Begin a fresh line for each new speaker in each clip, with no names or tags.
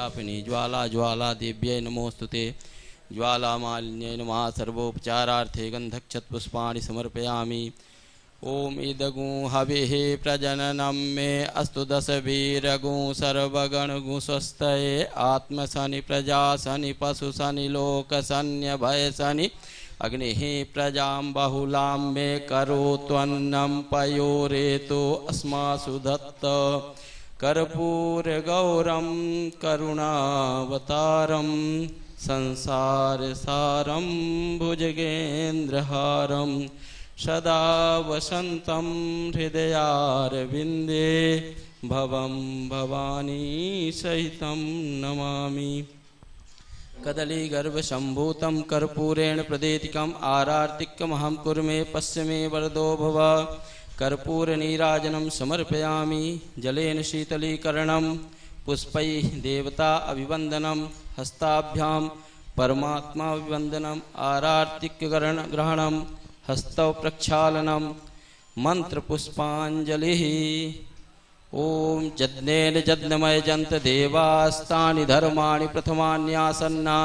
व्यापिनी ज्वाला ज्वाला देव्यै नमोस्तुते ज्वालामालिन्यै नमः सर्वोपचारार्थे गन्धक्षतपुष्पाणि समर्पयामि। ओम इदगुं हविः प्रजननं मे अस्तु दशवीरगुं सर्वगणगुं स्वस्तये आत्मशनि प्रजाशनि पशुशनि लोकशन्यभयशनि अग्निः प्रजां बहुलां मे करोत्वन्नं पयोरेतो अस्मासु दत्त कर्पूरगौरं करुणावतारं संसारसारं भुजगेन्द्रहारं सदा वसन्तं हृदयारविन्दे भवं भवानी सहितं नमामि। कदलीगर्भसम्भूतं कर्पूरेण प्रदेतिकम् आरार्तिकमहं कुर्मे पश्य मे वरदो भव। कर्पूरनीराजनं समर्पयामि जलेन शीतलीकरणं पुष्पैः देवता अभिवन्दनं हस्ताभ्यां परमात्मा अभिवन्दनम् आरार्तिकग्रहणं हस्तौ प्रक्षालनं मंत्रपुष्पाञ्जलिः। ओम यज्ञेन यज्ञमयजन्त देवास्तानि धर्माणि प्रथमान्यासन्ना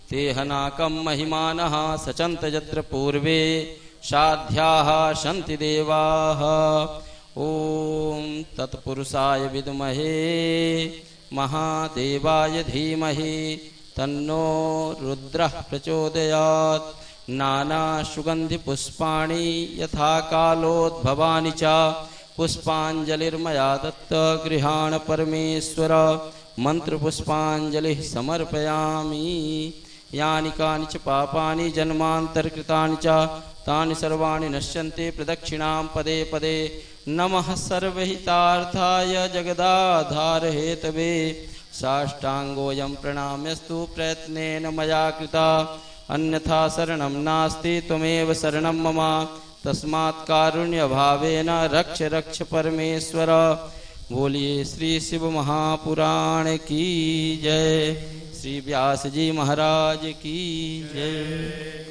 तेहनाकं महिमानः सचन्त यत्र पूर्वे साध्याः सन्ति देवाः। ओम तत्पुरुषाय विद्महे महादेवाय धीमहि तन्नो रुद्रः प्रचोदयात्। नाना सुगंधि पुष्पाणि यथा कालोद्भवानि च पुष्पांजलिर्मया दत्त गृहाण परमेश्वर मंत्र पुष्पांजलि समर्पयामि। यानि कानि च पापानि जन्मांतरकृतानि च तानि सर्वाणि नश्यन्ति प्रदक्षिणां पदे पदे। नमः सर्वहितार्थाय जगदाधार हेतवे साष्टांगोऽयं प्रणाम्यस्तु प्रयत्नेन मया कृता अन्यथा शरणं नास्ति त्वमेव शरणं मम तस्मात् कारुण्य भावेन रक्ष रक्ष परमेश्वर। बोलिए श्री शिव महापुराण की जय, श्री व्यास जी महाराज की जय।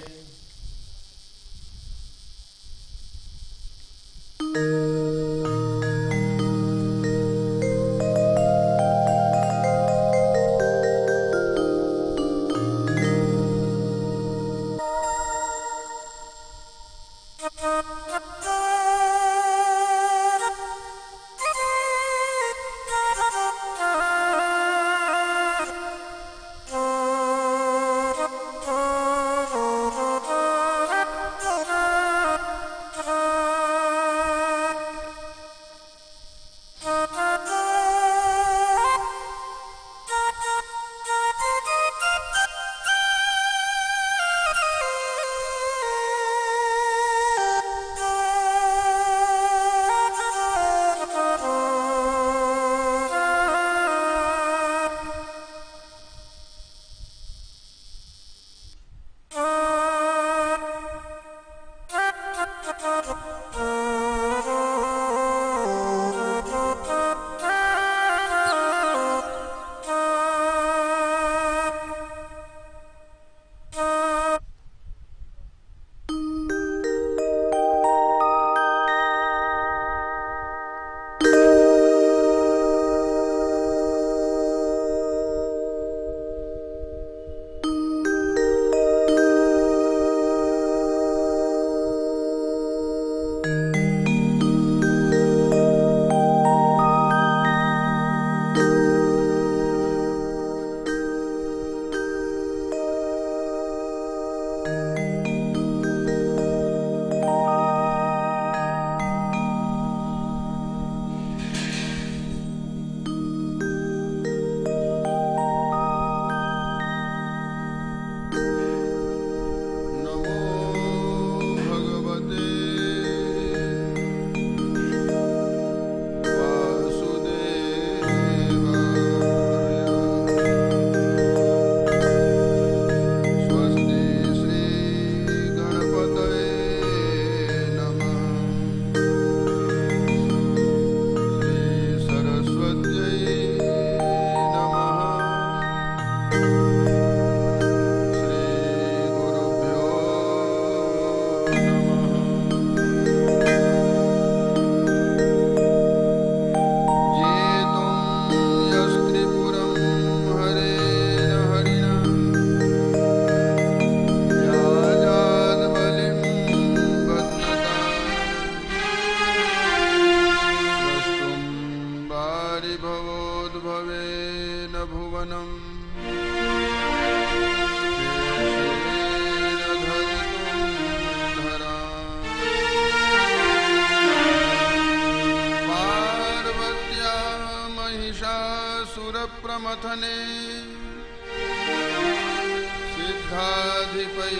सिद्धाधिपै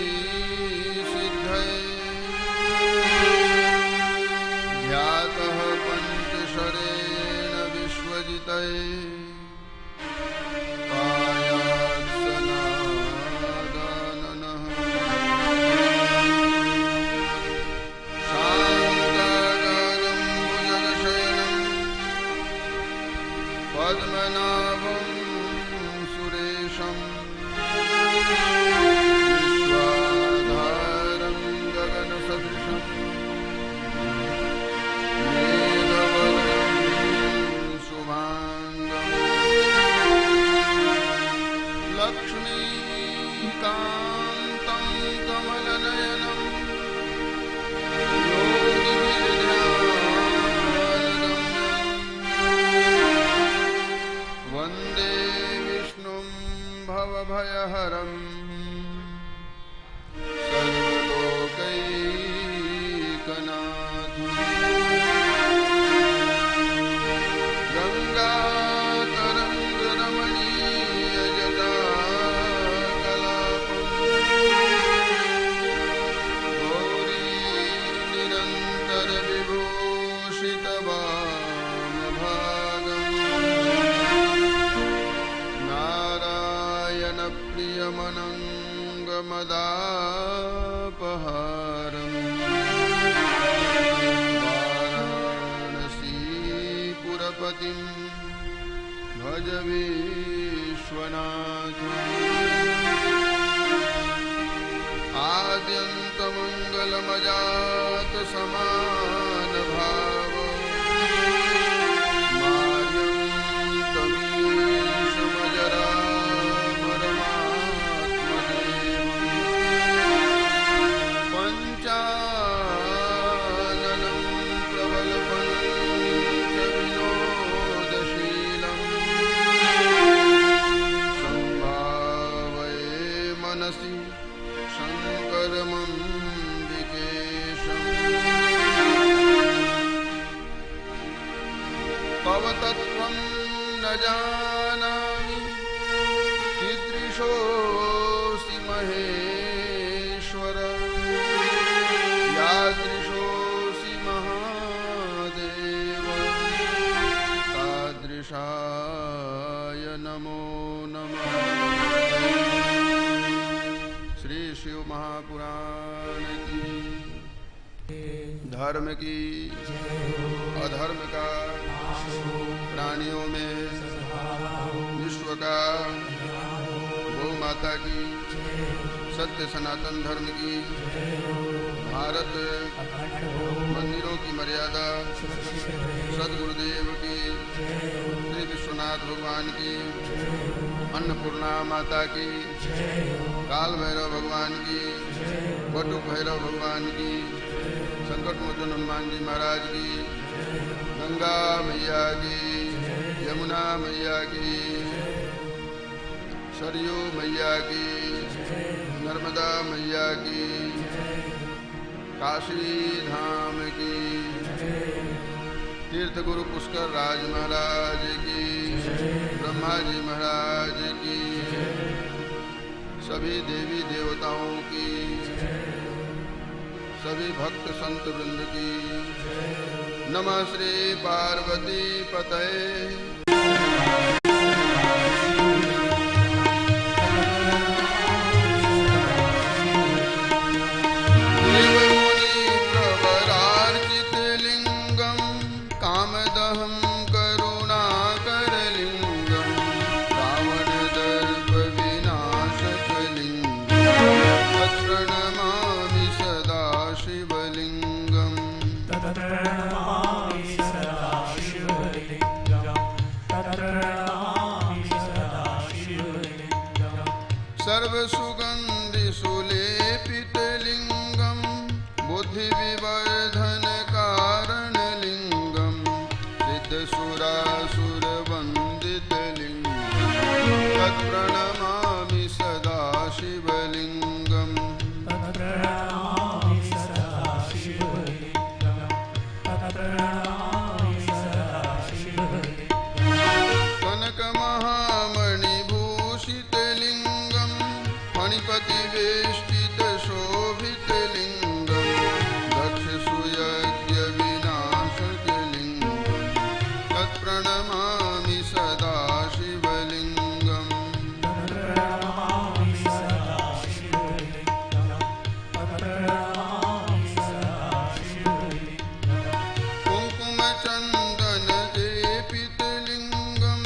सिद्धये ध्यातः पञ्चशरेण विश्वजितये कायात्सनादाननः शान्ताकारं भुजगशयनं पद्मनाभं सुरेशम् विश्वाधारं गगनसदृशं मेघवर्णं शुभाङ्गं लक्ष्मीकान्तं कमलनयनं योगिभिर्ध्यानगम्यं वन्दे विष्णुं भवभयहरम् सर्वलोकैकनाथम् गङ्गातरङ्गरमणीयजटाकलापम् गौरीनिरन्तरविभूषितवामभागम् नारायणप्रियमनङ्गमदापहारम् वाराणसीपुरपतिं भज विश्वनाथम् आद्यन्तमङ्गलमजातसमानभाव मार्यं तमीशमजरामरमात्मदेवम् पञ्चाननं प्रबलपञ्चविनोदशीलम् सम्भावये मनसि शङ्करमम्बिकेशम् तव तत्त्वं न जानामि कीदृशोऽसि महेश्वर यादृशोऽसि महादेव तादृशाय नमो नमः। श्री शिव महापुराण की धर्म की अधर्म का प्राणियों में विश्व का गौ माता की सत्य सनातन धर्म की भारत मंदिरों की मर्यादा सदगुरुदेव की श्री विश्वनाथ भगवान की अन्नपूर्णा माता की काल भैरव भगवान की बटुक भैरव भगवान की संकट मोचन हनुमान जी महाराज की गंगा मैया की यमुना मैया की सरयू मैया की नर्मदा मैया की काशी धाम की तीर्थ गुरु पुष्कर राज महाराज की ब्रह्मा जी महाराज की सभी देवी देवताओं की सभी भक्त संत वृंद की नमः श्री पार्वती पतये। सर्वसुगंधि सुलेपित लिंगम बुद्धि विवर्धन कारण लिंगम सिद्ध सुरासुर वंदित लिंगम तत्प्रणमामि सदा शिवलिंगम। कनक महामणि भूषित लिंगम फणिपति परिवेष्टित शोभितलिङ्गं दक्षसूयज्ञविनाशकलिङ्गं तत्प्रणमामि सदा शिवलिङ्गम् कुङ्कुमचन्दनलेपितलिङ्गं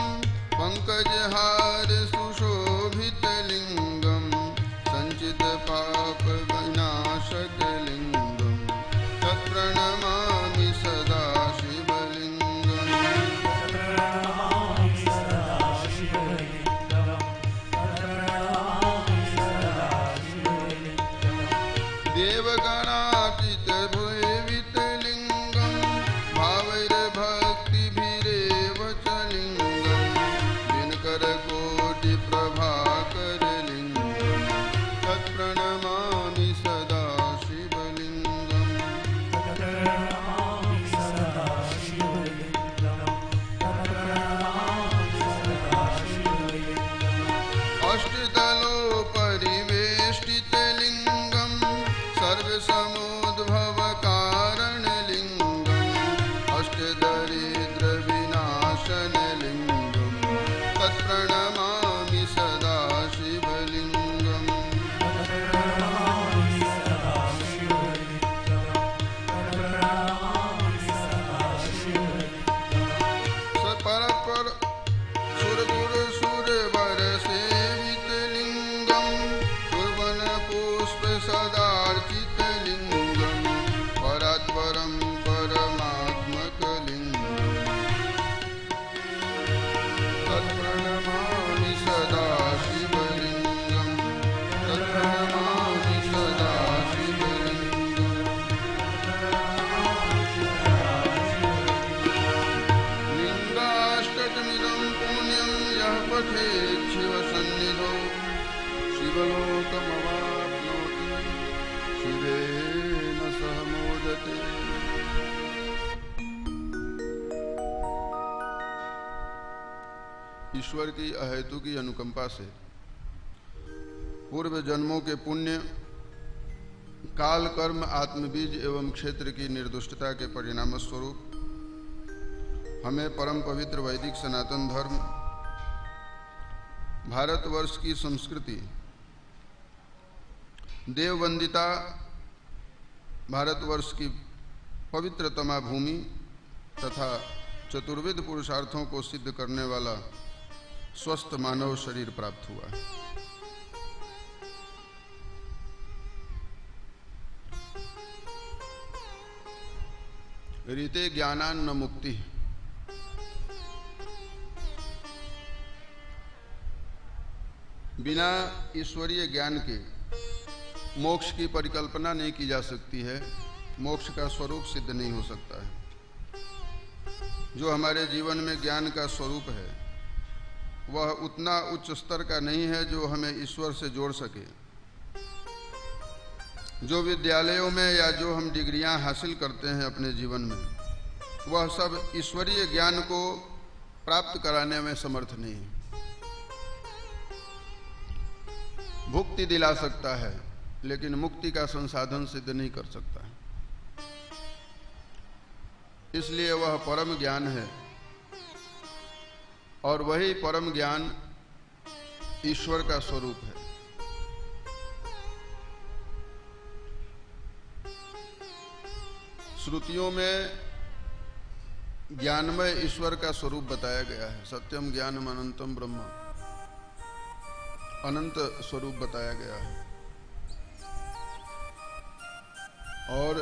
पङ्कजहार सुशोभितलिङ्गं सञ्चितपापविनाशकलिङ्गं तत्प्रणमामि सदा शिवलिङ्गम् देवगणार्चितभयवितलिङ्गं भावैर्भक्तिभिरेव च लिङ्गं दिनकरकोटिप्रभाकरलिङ्गं तत्प्रणमामि सदा शिवलिङ्गम् अष्टदलोपरिवेष्टितलिङ्गं सर्वसमोद्भवकारणलिङ्गम् अष्टदरिद्रविनाशनलिङ्गं तत्प्रणमामि सदा शिवलिङ्गम् सपरपर सुरगुरुसुरवरसेवितलिङ्गं कुर्वनपुष्पसदार्चितलिङ्गं परात्परं परमात्मकलिङ्गं तत्प्रणमामि सदा शिवलिङ्गं तत्प्रणमामि सदा शिवलिङ्गम् लिङ्गाष्टकमिदं पुण्यं यः पठेत् शिवसन्निधौ शिवलोकमवाप्नोति शिवेन सह मोदते। ईश्वर की अहेतु की अनुकंपा से पूर्व जन्मों के पुण्य, काल कर्म, आत्मबीज एवं क्षेत्र की निर्दुष्टता के परिणाम स्वरूप हमें परम पवित्र वैदिक सनातन धर्म, भारतवर्ष की संस्कृति, देववंदिता भारतवर्ष की पवित्रतमा भूमि तथा चतुर्विध पुरुषार्थों को सिद्ध करने वाला स्वस्थ मानव शरीर प्राप्त हुआ है। रीते ज्ञानान्न मुक्ति। बिना ईश्वरीय ज्ञान के मोक्ष की परिकल्पना नहीं की जा सकती है, मोक्ष का स्वरूप सिद्ध नहीं हो सकता है। जो हमारे जीवन में ज्ञान का स्वरूप है वह उतना उच्च स्तर का नहीं है जो हमें ईश्वर से जोड़ सके। जो विद्यालयों में या जो हम डिग्रियां हासिल करते हैं अपने जीवन में, वह सब ईश्वरीय ज्ञान को प्राप्त कराने में समर्थ नहीं है। भुक्ति दिला सकता है लेकिन मुक्ति का संसाधन सिद्ध नहीं कर सकता है। इसलिए वह परम ज्ञान है और वही परम ज्ञान ईश्वर का स्वरूप है। श्रुतियों में ज्ञानमय ईश्वर का स्वरूप बताया गया है। सत्यम ज्ञानम अनंतम ब्रह्म, अनंत स्वरूप बताया गया है। और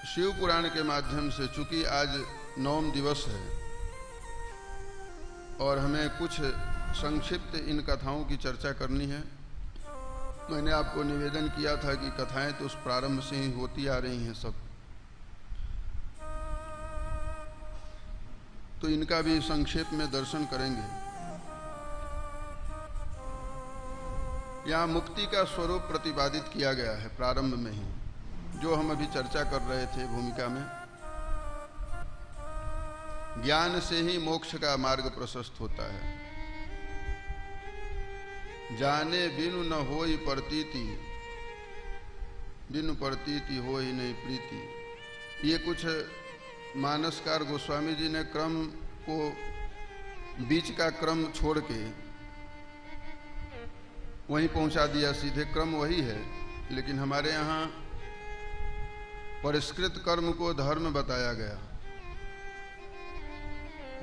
शिव पुराण के माध्यम से, चूंकि आज नवम दिवस है और हमें कुछ संक्षिप्त इन कथाओं की चर्चा करनी है, मैंने आपको निवेदन किया था कि कथाएं तो उस प्रारंभ से ही होती आ रही हैं सब, तो इनका भी संक्षेप में दर्शन करेंगे। यहाँ मुक्ति का स्वरूप प्रतिपादित किया गया है प्रारंभ में ही, जो हम अभी चर्चा कर रहे थे भूमिका में। ज्ञान से ही मोक्ष का मार्ग प्रशस्त होता है। जाने बिनु न होई प्रतीति बिनु प्रतीति हो ही नहीं प्रीति। ये कुछ मानसकार गोस्वामी जी ने क्रम को, बीच का क्रम छोड़ के वहीं पहुंचा दिया, सीधे क्रम वही है। लेकिन हमारे यहाँ परिष्कृत कर्म को धर्म बताया गया।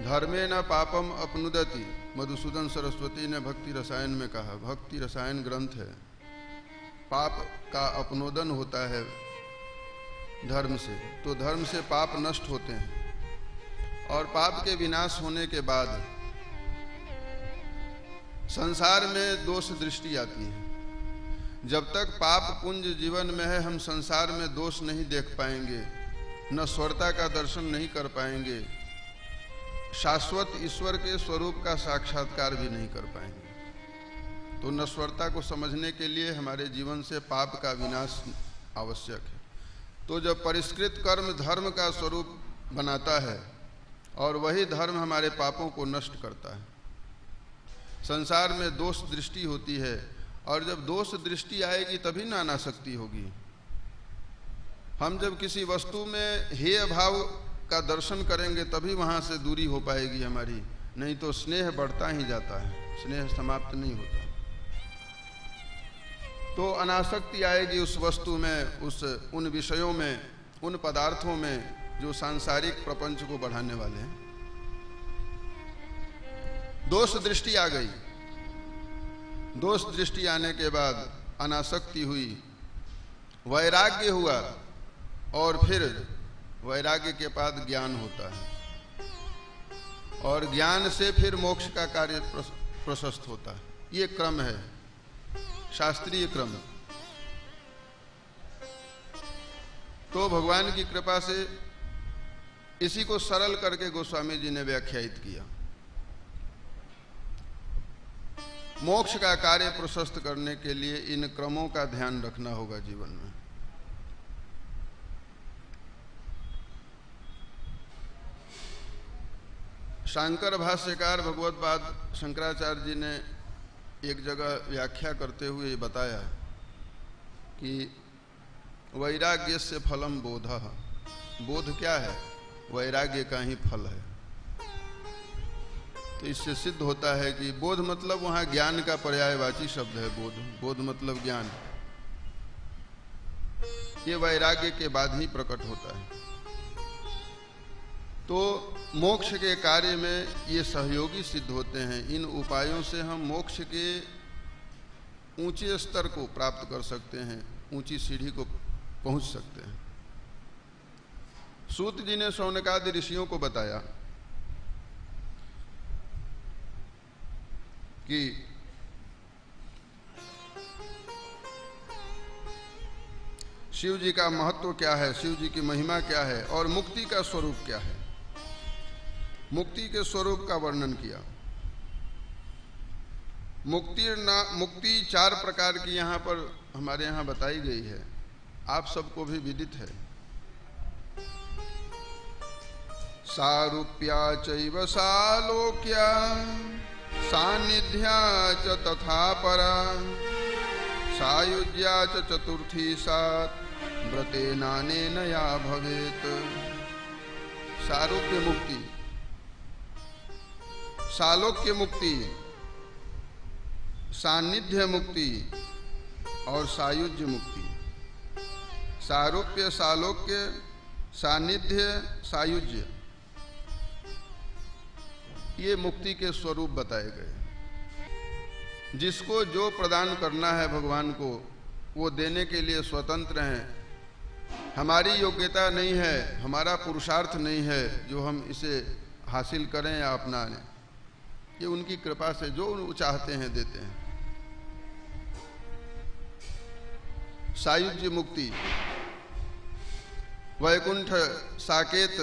धर्मे न पापम अपनुदति, मधुसूदन सरस्वती ने भक्ति रसायन में कहा। भक्ति रसायन ग्रंथ है। पाप का अपनोदन होता है धर्म से, तो धर्म से पाप नष्ट होते हैं। और पाप के विनाश होने के बाद संसार में दोष दृष्टि आती है। जब तक पाप पुंज जीवन में है, हम संसार में दोष नहीं देख पाएंगे, नश्वरता का दर्शन नहीं कर पाएंगे, शाश्वत ईश्वर के स्वरूप का साक्षात्कार भी नहीं कर पाएंगे। तो नश्वरता को समझने के लिए हमारे जीवन से पाप का विनाश आवश्यक है। तो जब परिष्कृत कर्म धर्म का स्वरूप बनाता है और वही धर्म हमारे पापों को नष्ट करता है। संसार में दोष दृष्टि होती है, और जब दोष दृष्टि आएगी तभी ना अनासक्ति होगी। हम जब किसी वस्तु में हेय भाव का दर्शन करेंगे तभी वहाँ से दूरी हो पाएगी हमारी, नहीं तो स्नेह बढ़ता ही जाता है, स्नेह समाप्त नहीं होता। तो अनासक्ति आएगी उस वस्तु में, उन विषयों में, उन पदार्थों में जो सांसारिक प्रपंच को बढ़ाने वाले हैं। दोष दृष्टि आ गई। दोष दृष्टि आने के बाद अनासक्ति हुई, वैराग्य हुआ, और फिर वैराग्य के बाद ज्ञान होता है, और ज्ञान से फिर मोक्ष का कार्य प्रशस्त होता है। ये क्रम है, शास्त्रीय क्रम। तो भगवान की कृपा से इसी को सरल करके गोस्वामी जी ने व्याख्यायित किया। मोक्ष का कार्य प्रशस्त करने के लिए इन क्रमों का ध्यान रखना होगा जीवन में। शांकर भाष्यकार भगवत्पाद शंकराचार्य जी ने एक जगह व्याख्या करते हुए बताया कि वैराग्य से फलम बोधः। बोध क्या है? वैराग्य का ही फल है। तो इससे सिद्ध होता है कि बोध मतलब वहाँ ज्ञान का पर्यायवाची शब्द है। बोध मतलब ज्ञान। ये वैराग्य के बाद ही प्रकट होता है। तो मोक्ष के कार्य में ये सहयोगी सिद्ध होते हैं। इन उपायों से हम मोक्ष के ऊंचे स्तर को प्राप्त कर सकते हैं, ऊंची सीढ़ी को पहुंच सकते हैं। सूत जी ने शौनकादि ऋषियों को बताया कि शिव जी का महत्व क्या है, शिव जी की महिमा क्या है और मुक्ति का स्वरूप क्या है। मुक्ति के स्वरूप का वर्णन किया। मुक्ति 4 प्रकार की यहाँ पर हमारे यहाँ बताई गई है, आप सबको भी विदित है। सारूप्या चैव सालोक्या सानिध्या च तथा परा सायुज्या च चतुर्थी सात व्रतेनानेन या भवेत। सारूप्य मुक्ति, सालोक्य मुक्ति, सानिध्य मुक्ति और सायुज्य मुक्ति। सारूप्य, सालोक्य, सानिध्य, सायुज्य, ये मुक्ति के स्वरूप बताए गए। जिसको जो प्रदान करना है भगवान को, वो देने के लिए स्वतंत्र हैं। हमारी योग्यता नहीं है, हमारा पुरुषार्थ नहीं है जो हम इसे हासिल करें या अपना लें। ये उनकी कृपा से जो वो चाहते हैं देते हैं। सायुज्य मुक्ति, वैकुंठ, साकेत,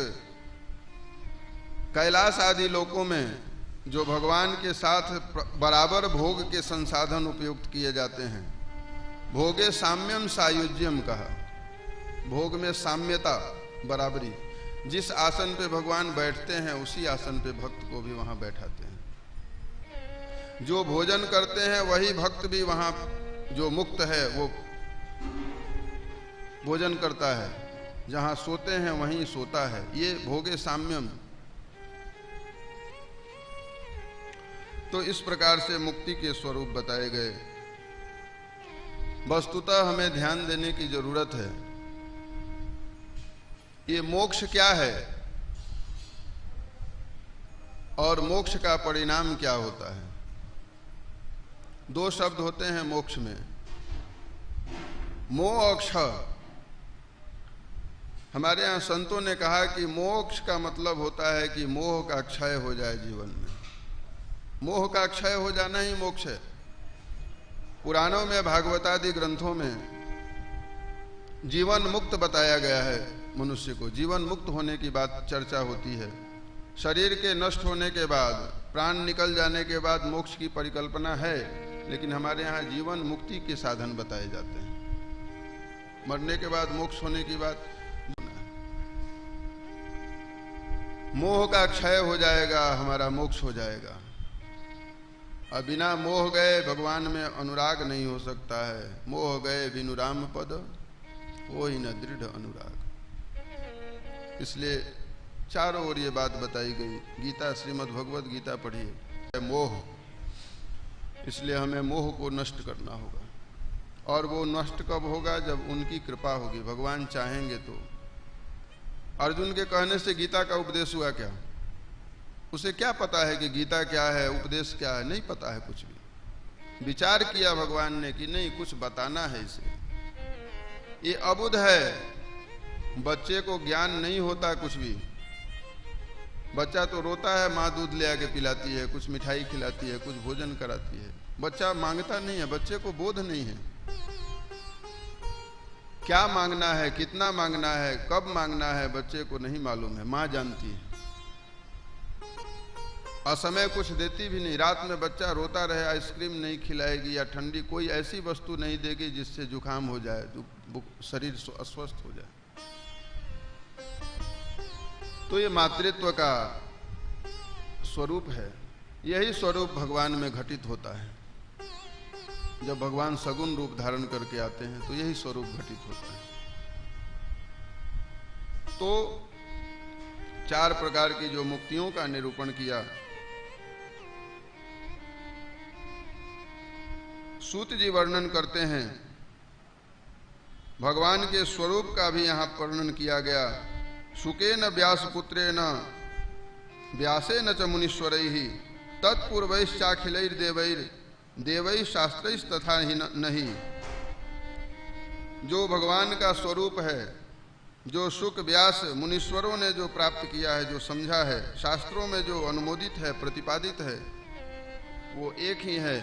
कैलाश आदि लोकों में जो भगवान के साथ बराबर भोग के संसाधन उपयुक्त किए जाते हैं। भोगे साम्यम सायुज्यम कहा। भोग में साम्यता, बराबरी। जिस आसन पे भगवान बैठते हैं उसी आसन पे भक्त को भी वहां बैठाते हैं। जो भोजन करते हैं वही भक्त भी वहां, जो मुक्त है वो भोजन करता है, जहां सोते हैं वहीं सोता है। ये भोगे साम्यम। तो इस प्रकार से मुक्ति के स्वरूप बताए गए। वस्तुतः हमें ध्यान देने की जरूरत है, ये मोक्ष क्या है और मोक्ष का परिणाम क्या होता है। दो शब्द होते हैं मोक्ष में, मोह और क्षय। हमारे यहाँ संतों ने कहा कि मोक्ष का मतलब होता है कि मोह का क्षय हो जाए जीवन में। मोह का क्षय हो जाना ही मोक्ष है। पुराणों में, भागवतादि ग्रंथों में जीवन मुक्त बताया गया है। मनुष्य को जीवन मुक्त होने की बात चर्चा होती है। शरीर के नष्ट होने के बाद, प्राण निकल जाने के बाद मोक्ष की परिकल्पना है, लेकिन हमारे यहाँ जीवन मुक्ति के साधन बताए जाते हैं। मरने के बाद मोक्ष होने की बात, मोह का क्षय हो जाएगा, हमारा मोक्ष हो जाएगा। अब बिना मोह गए भगवान में अनुराग नहीं हो सकता है। मोह गए बिनु राम पद, वो ही न दृढ़ अनुराग। इसलिए चारों ओर ये बात बताई गई। गीता, श्रीमद् भगवत गीता पढ़िए। मोह, इसलिए हमें मोह को नष्ट करना होगा। और वो नष्ट कब होगा? जब उनकी कृपा होगी, भगवान चाहेंगे तो। अर्जुन के कहने से गीता का उपदेश हुआ क्या? उसे क्या पता है कि गीता क्या है, उपदेश क्या है? नहीं पता है कुछ भी। विचार किया भगवान ने कि नहीं, कुछ बताना है इसे। ये अबुध है, बच्चे को ज्ञान नहीं होता कुछ भी। बच्चा तो रोता है, माँ दूध ले आके पिलाती है, कुछ मिठाई खिलाती है, कुछ भोजन कराती है। बच्चा मांगता नहीं है, बच्चे को बोध नहीं है। क्या मांगना है, कितना मांगना है, कब मांगना है, बच्चे को नहीं मालूम है। माँ जानती है। असमय कुछ देती भी नहीं। रात में बच्चा रोता रहे, आइसक्रीम नहीं खिलाएगी या ठंडी कोई ऐसी वस्तु नहीं देगी जिससे जुकाम हो जाए, शरीर अस्वस्थ हो जाए। तो ये मातृत्व का स्वरूप है। यही स्वरूप भगवान में घटित होता है। जब भगवान सगुण रूप धारण करके आते हैं तो यही स्वरूप घटित होता है। तो चार प्रकार की जो मुक्तियों का निरूपण किया, सूत जी वर्णन करते हैं। भगवान के स्वरूप का भी यहाँ वर्णन किया गया। शुकेन व्यास पुत्रेण व्यासेन च मुनीश्वरैः तत्पूर्वैश्चाखिलैर्देवैर् देवैः शास्त्रैस्तथा नहीं। जो भगवान का स्वरूप है, जो शुक व्यास मुनीश्वरों ने जो प्राप्त किया है, जो समझा है, शास्त्रों में जो अनुमोदित है, प्रतिपादित है, वो एक ही है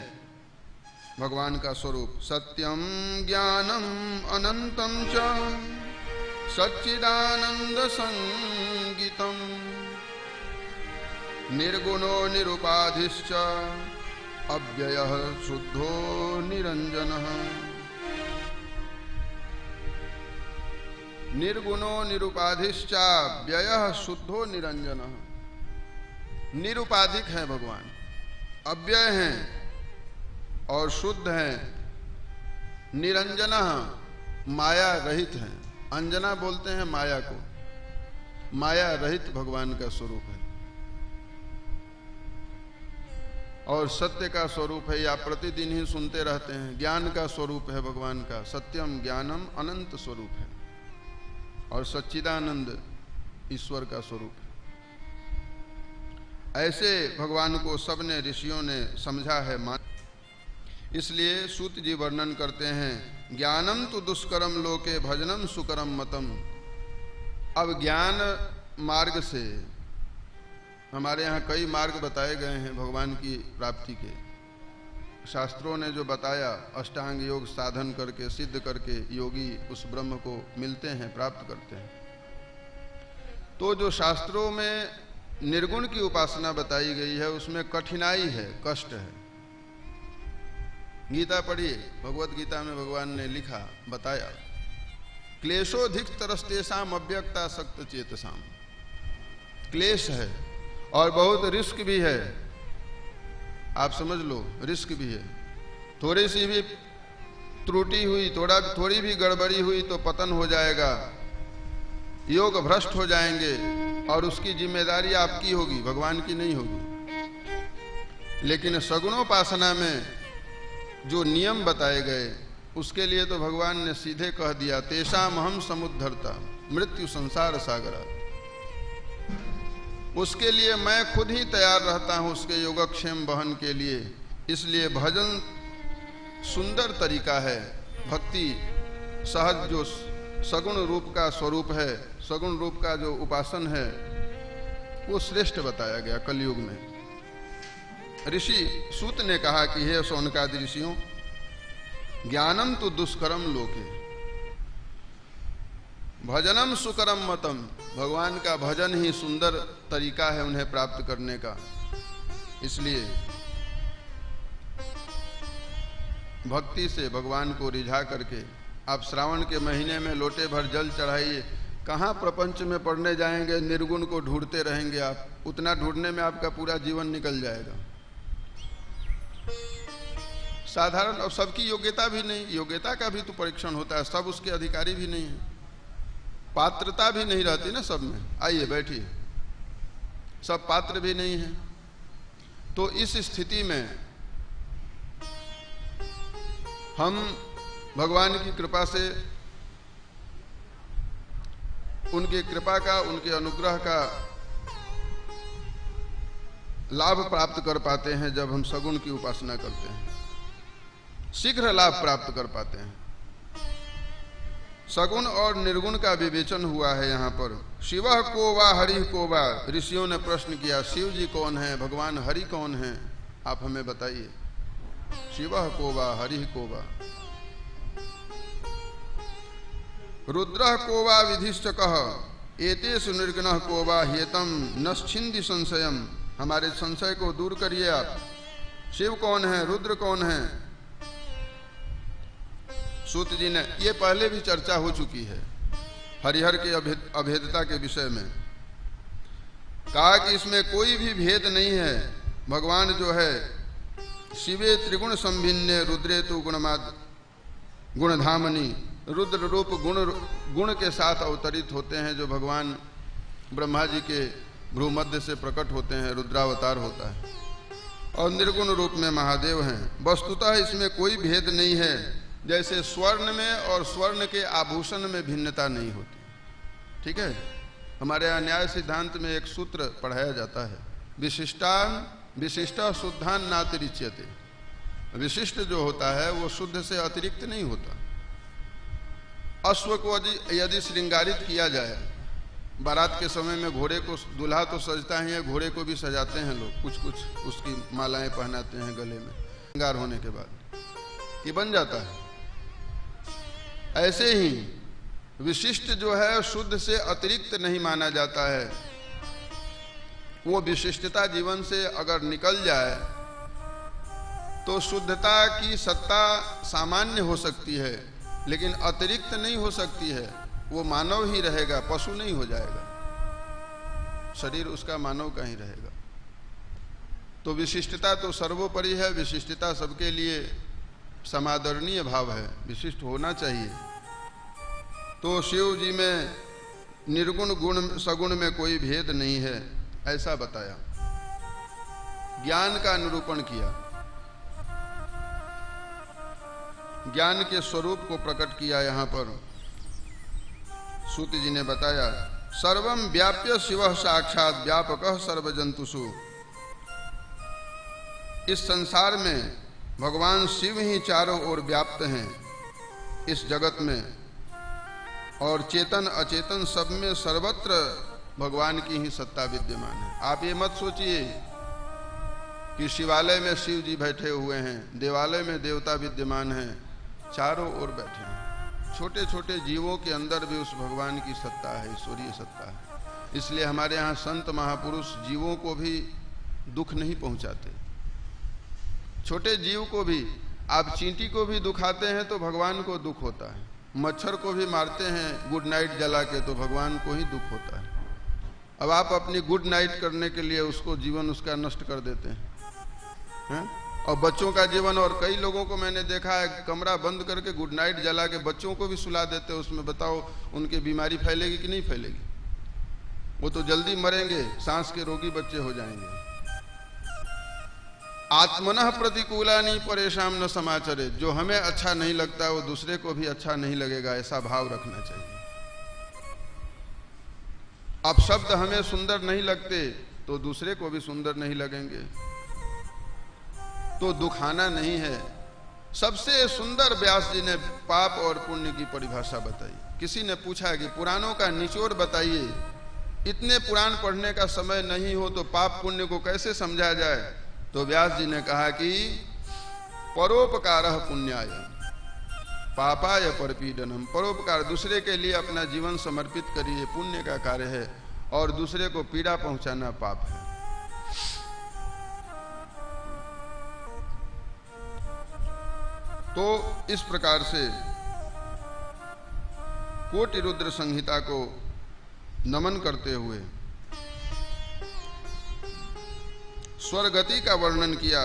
भगवान का स्वरूप। सत्यम ज्ञानम अनंतम च सच्चिदानंद संगीतम निर्गुणो निरुपाधिश्च अव्ययः शुद्धो निरंजनः। निर्गुणो निरुपाधिश्च अव्ययः शुद्धो निरंजनः। निरुपाधिक है भगवान, अव्यय हैं और शुद्ध हैं। निरंजनः माया रहित हैं। अंजना बोलते हैं माया को। माया रहित भगवान का स्वरूप है। और सत्य का स्वरूप है, या प्रतिदिन ही सुनते रहते हैं। ज्ञान का स्वरूप है भगवान का। सत्यम ज्ञानम अनंत स्वरूप है। और सच्चिदानंद ईश्वर का स्वरूप है। ऐसे भगवान को सबने, ऋषियों ने समझा है, मान। इसलिए सूत जी वर्णन करते हैं, ज्ञानम तो दुष्करम लोके भजनम सुकरम मतम। अब ज्ञान मार्ग से, हमारे यहाँ कई मार्ग बताए गए हैं भगवान की प्राप्ति के। शास्त्रों ने जो बताया, अष्टांग योग साधन करके, सिद्ध करके योगी उस ब्रह्म को मिलते हैं, प्राप्त करते हैं। तो जो शास्त्रों में निर्गुण की उपासना बताई गई है, उसमें कठिनाई है, कष्ट है। गीता पढ़िए, भगवत गीता में भगवान ने लिखा, बताया, क्लेशोधिक तरस्तेषाम अव्यक्ता सक्त चेतसाम। क्लेश है और बहुत रिस्क भी है। आप समझ लो, रिस्क भी है। थोड़ी सी भी त्रुटि हुई, थोड़ी भी गड़बड़ी हुई तो पतन हो जाएगा, योग भ्रष्ट हो जाएंगे और उसकी जिम्मेदारी आपकी होगी, भगवान की नहीं होगी। लेकिन सगुणोपासना में जो नियम बताए गए उसके लिए तो भगवान ने सीधे कह दिया, तेषाम हम समुद्धरता मृत्यु संसार सागरा। उसके लिए मैं खुद ही तैयार रहता हूं उसके योगक्षेम वहन के लिए। इसलिए भजन सुंदर तरीका है, भक्ति सहज जो सगुण रूप का स्वरूप है, सगुण रूप का जो उपासन है वो श्रेष्ठ बताया गया कलयुग में। ऋषि सूत ने कहा कि हे शौनकादि ऋषियों, ज्ञानम तो दुष्करम लोके भजनम सुकरम मतम। भगवान का भजन ही सुंदर तरीका है उन्हें प्राप्त करने का। इसलिए भक्ति से भगवान को रिझा करके आप श्रावण के महीने में लोटे भर जल चढ़ाइए। कहाँ प्रपंच में पढ़ने जाएंगे, निर्गुण को ढूंढते रहेंगे आप, उतना ढूंढने में आपका पूरा जीवन निकल जाएगा। साधारण, और सबकी योग्यता भी नहीं, योग्यता का भी तो परीक्षण होता है, सब उसके अधिकारी भी नहीं है, पात्रता भी नहीं रहती ना सब में। आइए बैठिए, सब पात्र भी नहीं है। तो इस स्थिति में हम भगवान की कृपा से, उनकी कृपा का, उनके अनुग्रह का लाभ प्राप्त कर पाते हैं जब हम सगुण की उपासना करते हैं, शीघ्र लाभ प्राप्त कर पाते हैं। सगुण और निर्गुण का विवेचन हुआ है यहाँ पर। शिव को वा हरि को वा, ऋषियों ने प्रश्न किया, शिव जी कौन है, भगवान हरि कौन है, आप हमें बताइए। शिव को वा हरि को वा, रुद्र को वा विधिश्च कह, एतेषु निर्गुणः को वा ह्येतम नश्छिन्दी संशयम। हमारे संशय को दूर करिए आप। शिव कौन है, रुद्र कौन है? सूत जी ने, ये पहले भी चर्चा हो चुकी है हरिहर के अभेदता के विषय में, कहा कि इसमें कोई भी भेद नहीं है। भगवान जो है शिवे त्रिगुण संभिन्ने रुद्रे तु गुणमाद गुणधामनी, रुद्र रूप गुण के साथ अवतरित होते हैं, जो भगवान ब्रह्मा जी के भ्रूमध्य से प्रकट होते हैं, रुद्रावतार होता है, और निर्गुण रूप में महादेव हैं। वस्तुतः इसमें कोई भेद नहीं है, जैसे स्वर्ण में और स्वर्ण के आभूषण में भिन्नता नहीं होती। ठीक है, हमारे यहाँ न्याय सिद्धांत में एक सूत्र पढ़ाया जाता है, विशिष्टा शुद्धान नातिरिच्यते। विशिष्ट जो होता है वो शुद्ध से अतिरिक्त नहीं होता। अश्व को यदि श्रृंगारित किया जाए, बारात के समय में घोड़े को, दूल्हा तो सजता ही है, घोड़े को भी सजाते हैं लोग, कुछ कुछ उसकी मालाएं पहनाते हैं गले में, श्रृंगार होने के बाद ये बन जाता है। ऐसे ही विशिष्ट जो है शुद्ध से अतिरिक्त नहीं माना जाता है। वो विशिष्टता जीवन से अगर निकल जाए तो शुद्धता की सत्ता सामान्य हो सकती है, लेकिन अतिरिक्त नहीं हो सकती है। वो मानव ही रहेगा, पशु नहीं हो जाएगा, शरीर उसका मानव का ही रहेगा। तो विशिष्टता तो सर्वोपरि है, विशिष्टता सबके लिए समादरणीय भाव है, विशिष्ट होना चाहिए। तो शिव जी में निर्गुण गुण सगुण में कोई भेद नहीं है, ऐसा बताया, ज्ञान का निरूपण किया, ज्ञान के स्वरूप को प्रकट किया। यहाँ पर सूत जी ने बताया, सर्वम व्याप्य शिव साक्षात व्यापकः सर्वजंतुषु। इस संसार में भगवान शिव ही चारों ओर व्याप्त हैं इस जगत में, और चेतन अचेतन सब में सर्वत्र भगवान की ही सत्ता विद्यमान है। आप ये मत सोचिए कि शिवालय में शिव जी बैठे हुए हैं, देवालय में देवता विद्यमान हैं, चारों ओर बैठे हैं। छोटे छोटे जीवों के अंदर भी उस भगवान की सत्ता है, ईश्वरीय सत्ता है। इसलिए हमारे यहाँ संत महापुरुष जीवों को भी दुख नहीं पहुँचाते। छोटे जीव को भी, आप चींटी को भी दुखाते हैं तो भगवान को दुख होता है। मच्छर को भी मारते हैं गुड नाइट जला के तो भगवान को ही दुख होता है। अब आप अपनी गुड नाइट करने के लिए उसको जीवन उसका नष्ट कर देते हैं, और बच्चों का जीवन, और कई लोगों को मैंने देखा है कमरा बंद करके गुड नाइट जला के बच्चों को भी सुला देते हैं उसमें। बताओ उनकी बीमारी फैलेगी कि नहीं फैलेगी? वो तो जल्दी मरेंगे, सांस के रोगी बच्चे हो जाएंगे। आत्मनः प्रतिकूलानि परेशान न समाचरे, जो हमें अच्छा नहीं लगता वो दूसरे को भी अच्छा नहीं लगेगा, ऐसा भाव रखना चाहिए। अब शब्द हमें सुंदर नहीं लगते तो दूसरे को भी सुंदर नहीं लगेंगे, तो दुखाना नहीं है। सबसे सुंदर व्यास जी ने पाप और पुण्य की परिभाषा बताई। किसी ने पूछा कि पुराणों का निचोड़ बताइए, इतने पुराण पढ़ने का समय नहीं हो तो पाप पुण्य को कैसे समझा जाए? तो व्यास जी ने कहा कि परोपकारः पुण्याय पापाय परपीडनम। परोपकार, दूसरे के लिए अपना जीवन समर्पित करिए, पुण्य का कार्य है, और दूसरे को पीड़ा पहुंचाना पाप है। तो इस प्रकार से कोटि रुद्र संहिता को नमन करते हुए स्वर्गति का वर्णन किया।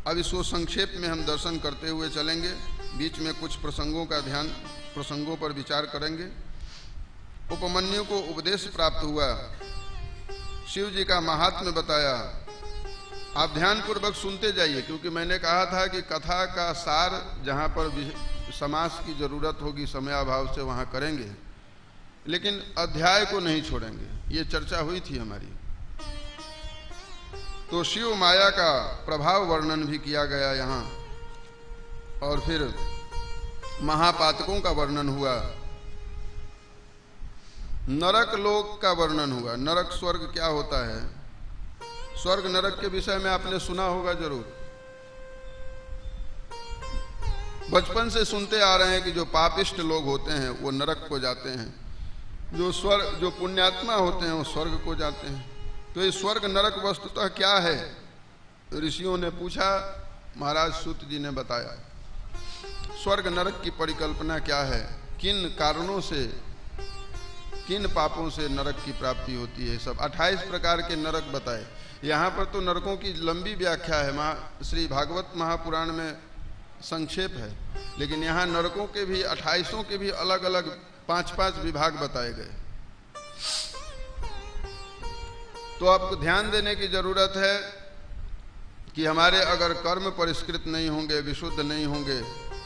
अब इसको संक्षेप में हम दर्शन करते हुए चलेंगे, बीच में कुछ प्रसंगों पर विचार करेंगे। उपमन्यु को उपदेश प्राप्त हुआ, शिव जी का महात्म्य बताया। आप ध्यान पूर्वक सुनते जाइए, क्योंकि मैंने कहा था कि कथा का सार जहाँ पर समास की जरूरत होगी समयाभाव से वहाँ करेंगे, लेकिन अध्याय को नहीं छोड़ेंगे। ये चर्चा हुई थी हमारी। तो शिव माया का प्रभाव वर्णन भी किया गया यहाँ, और फिर महापातकों का वर्णन हुआ, नरक लोक का वर्णन हुआ। नरक स्वर्ग क्या होता है? स्वर्ग नरक के विषय में आपने सुना होगा जरूर, बचपन से सुनते आ रहे हैं कि जो पापिष्ट लोग होते हैं वो नरक को जाते हैं, जो पुण्यात्मा होते हैं वो स्वर्ग को जाते हैं। तो ये स्वर्ग नरक वस्तुतः क्या है? ऋषियों ने पूछा, महाराज सूत जी ने बताया। स्वर्ग नरक की परिकल्पना क्या है, किन कारणों से, किन पापों से नरक की प्राप्ति होती है, सब 28 प्रकार के नरक बताए। यहाँ पर तो नरकों की लंबी व्याख्या है, श्री भागवत महापुराण में संक्षेप है, लेकिन यहाँ नरकों के भी 28 के भी अलग अलग 5-5 विभाग बताए गए। तो आपको ध्यान देने की जरूरत है कि हमारे अगर कर्म परिष्कृत नहीं होंगे, विशुद्ध नहीं होंगे,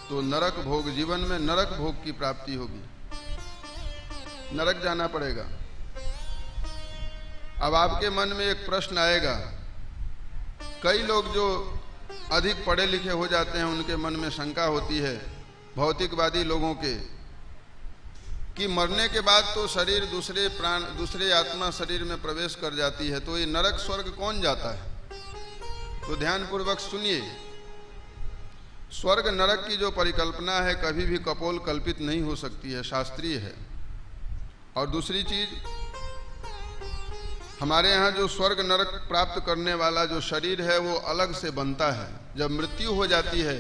तो नरक भोग, जीवन में नरक भोग की प्राप्ति होगी, नरक जाना पड़ेगा। अब आपके मन में एक प्रश्न आएगा, कई लोग जो अधिक पढ़े लिखे हो जाते हैं उनके मन में शंका होती है, भौतिकवादी लोगों के, कि मरने के बाद तो शरीर दूसरे आत्मा शरीर में प्रवेश कर जाती है, तो ये नरक स्वर्ग कौन जाता है? तो ध्यान पूर्वक सुनिए। स्वर्ग नरक की जो परिकल्पना है कभी भी कपोल कल्पित नहीं हो सकती है, शास्त्रीय है। और दूसरी चीज, हमारे यहाँ जो स्वर्ग नरक प्राप्त करने वाला जो शरीर है वो अलग से बनता है जब मृत्यु हो जाती है।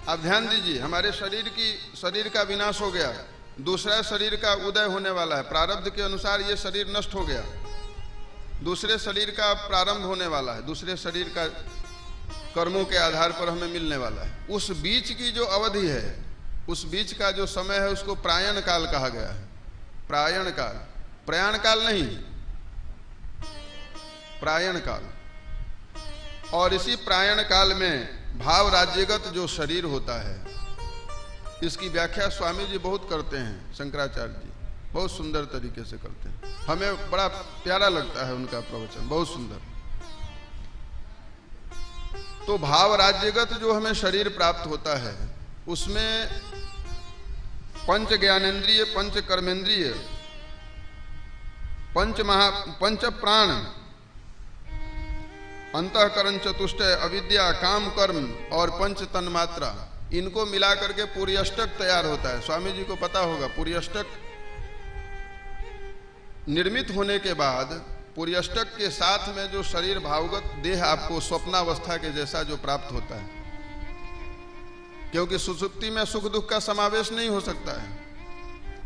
आप ध्यान दीजिए, हमारे शरीर का विनाश हो गया, दूसरा शरीर का उदय होने वाला है। प्रारब्ध के अनुसार ये शरीर नष्ट हो गया, दूसरे शरीर का प्रारंभ होने वाला है, दूसरे शरीर का कर्मों के आधार पर हमें मिलने वाला है। उस बीच की जो अवधि है, उस बीच का जो समय है उसको प्रायण काल कहा गया है। प्रायण काल, प्रयाण काल नहीं, प्रायण काल। और इसी प्रायण काल में भाव राज्यगत जो शरीर होता है, इसकी व्याख्या स्वामी जी बहुत करते हैं, शंकराचार्य जी बहुत सुंदर तरीके से करते हैं, हमें बड़ा प्यारा लगता है उनका प्रवचन, बहुत सुंदर। तो भाव राज्यगत जो हमें शरीर प्राप्त होता है उसमें पंच ज्ञानेन्द्रिय, पंच कर्मेंद्रिय, पंच प्राण, अंतःकरण चतुष्टय, अविद्या, काम, कर्म और पंच तन्मात्रा, इनको मिला करके पूरी अष्टक तैयार होता है। स्वामी जी को पता होगा, पूरी अष्टक निर्मित होने के बाद पूरी अष्टक के साथ में जो शरीर भावगत देह आपको स्वप्नावस्था के जैसा जो प्राप्त होता है, क्योंकि सुसुप्ति में सुख दुख का समावेश नहीं हो सकता है।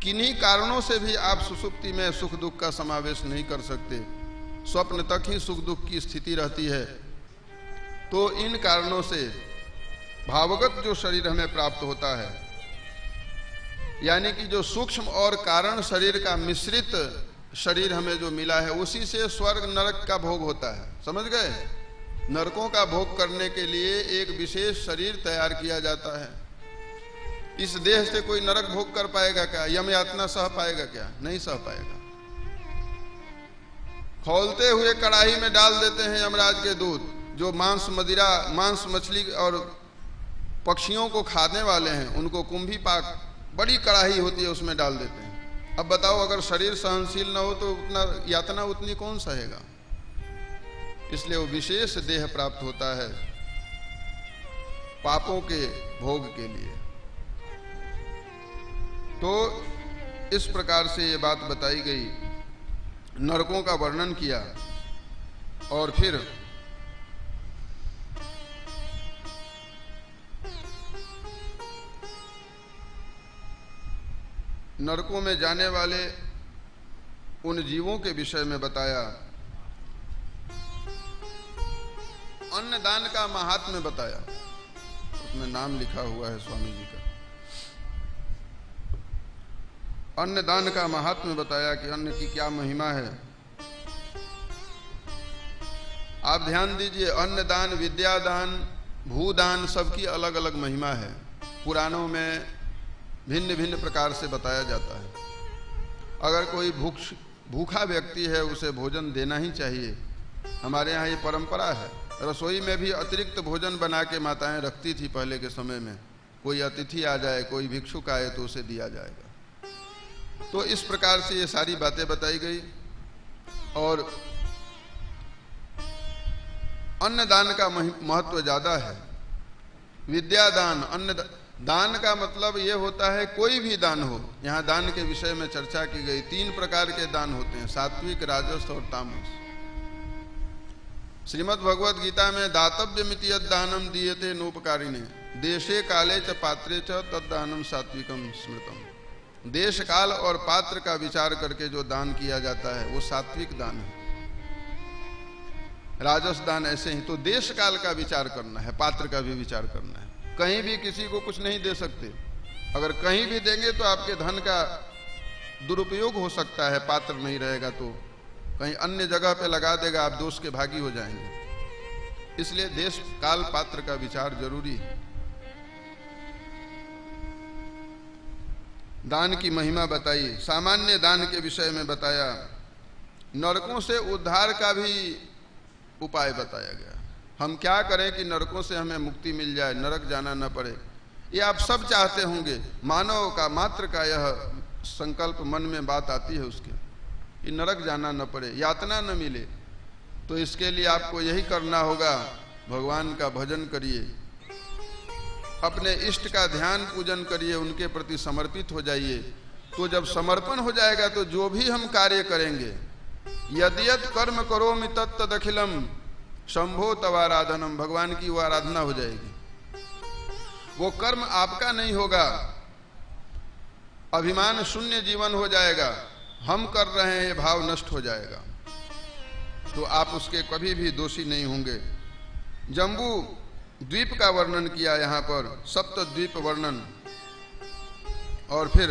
किन्हीं कारणों से भी आप सुसुप्ति में सुख दुख का समावेश नहीं कर सकते, स्वप्न तक ही सुख दुख की स्थिति रहती है। तो इन कारणों से भावगत जो शरीर हमें प्राप्त होता है, यानी कि जो सूक्ष्म और कारण शरीर का मिश्रित शरीर हमें जो मिला है, उसी से स्वर्ग नरक का भोग होता है। समझ गए? नरकों का भोग करने के लिए एक विशेष शरीर तैयार किया जाता है। इस देह से कोई नरक भोग कर पाएगा क्या? यम यातना सह पाएगा क्या? नहीं सह पाएगा। खौलते हुए कड़ाही में डाल देते हैं यमराज के दूत, जो मांस मदिरा, मांस मछली और पक्षियों को खाने वाले हैं, उनको कुंभी पाक बड़ी कड़ाही होती है उसमें डाल देते हैं। अब बताओ, अगर शरीर सहनशील न हो तो उतना यातना उतनी कौन सहेगा? इसलिए वो विशेष देह प्राप्त होता है पापों के भोग के लिए। तो इस प्रकार से ये बात बताई गई, नरकों का वर्णन किया। और फिर नरकों में जाने वाले उन जीवों के विषय में बताया। अन्नदान का महात्म्य बताया, उसमें नाम लिखा हुआ है स्वामी जी का। अन्नदान का महात्म्य बताया कि अन्न की क्या महिमा है। आप ध्यान दीजिए, अन्नदान, विद्यादान, भूदान सबकी अलग अलग महिमा है। पुराणों में भिन्न भिन्न प्रकार से बताया जाता है। अगर कोई भूखा व्यक्ति है, उसे भोजन देना ही चाहिए। हमारे यहाँ ये परंपरा है। रसोई में भी अतिरिक्त भोजन बना के माताएं रखती थी पहले के समय में। कोई अतिथि आ जाए, कोई भिक्षुक आए तो उसे दिया जाएगा। तो इस प्रकार से ये सारी बातें बताई गई। और अन्नदान का महत्व ज्यादा है। विद्यादान, अन्न दान का मतलब ये होता है कोई भी दान हो। यहाँ दान के विषय में चर्चा की गई। 3 प्रकार के दान होते हैं, सात्विक, राजस और तामस। श्रीमद् भगवद गीता में दातव्यमिति यद्दानम दीयते नोपकारिणे देशे काले च पात्रे च तद्दानम सात्विकम स्मृतम। देश काल और पात्र का विचार करके जो दान किया जाता है वो सात्विक दान है। राजस दान ऐसे ही। तो देश काल का विचार करना है, पात्र का भी विचार करना है। कहीं भी किसी को कुछ नहीं दे सकते। अगर कहीं भी देंगे तो आपके धन का दुरुपयोग हो सकता है। पात्र नहीं रहेगा तो कहीं अन्य जगह पे लगा देगा, आप दोष के भागी हो जाएंगे। इसलिए देश काल पात्र का विचार जरूरी है। दान की महिमा बताई, सामान्य दान के विषय में बताया। नरकों से उद्धार का भी उपाय बताया गया। हम क्या करें कि नरकों से हमें मुक्ति मिल जाए, नरक जाना न पड़े। ये आप सब चाहते होंगे। मानव का मात्र का यह संकल्प मन में बात आती है उसके, कि नरक जाना न पड़े, यातना न मिले। तो इसके लिए आपको यही करना होगा, भगवान का भजन करिए, अपने इष्ट का ध्यान पूजन करिए, उनके प्रति समर्पित हो जाइए। तो जब समर्पण हो जाएगा तो जो भी हम कार्य करेंगे, यद्यत कर्म करोमि तत्तदखिलम शंभो तवाराधनम, भगवान की वो आराधना हो जाएगी। वो कर्म आपका नहीं होगा, अभिमान शून्य जीवन हो जाएगा। हम कर रहे हैं ये भाव नष्ट हो जाएगा। तो आप उसके कभी भी दोषी नहीं होंगे। जम्बू द्वीप का वर्णन किया यहाँ पर, सप्त द्वीप वर्णन। और फिर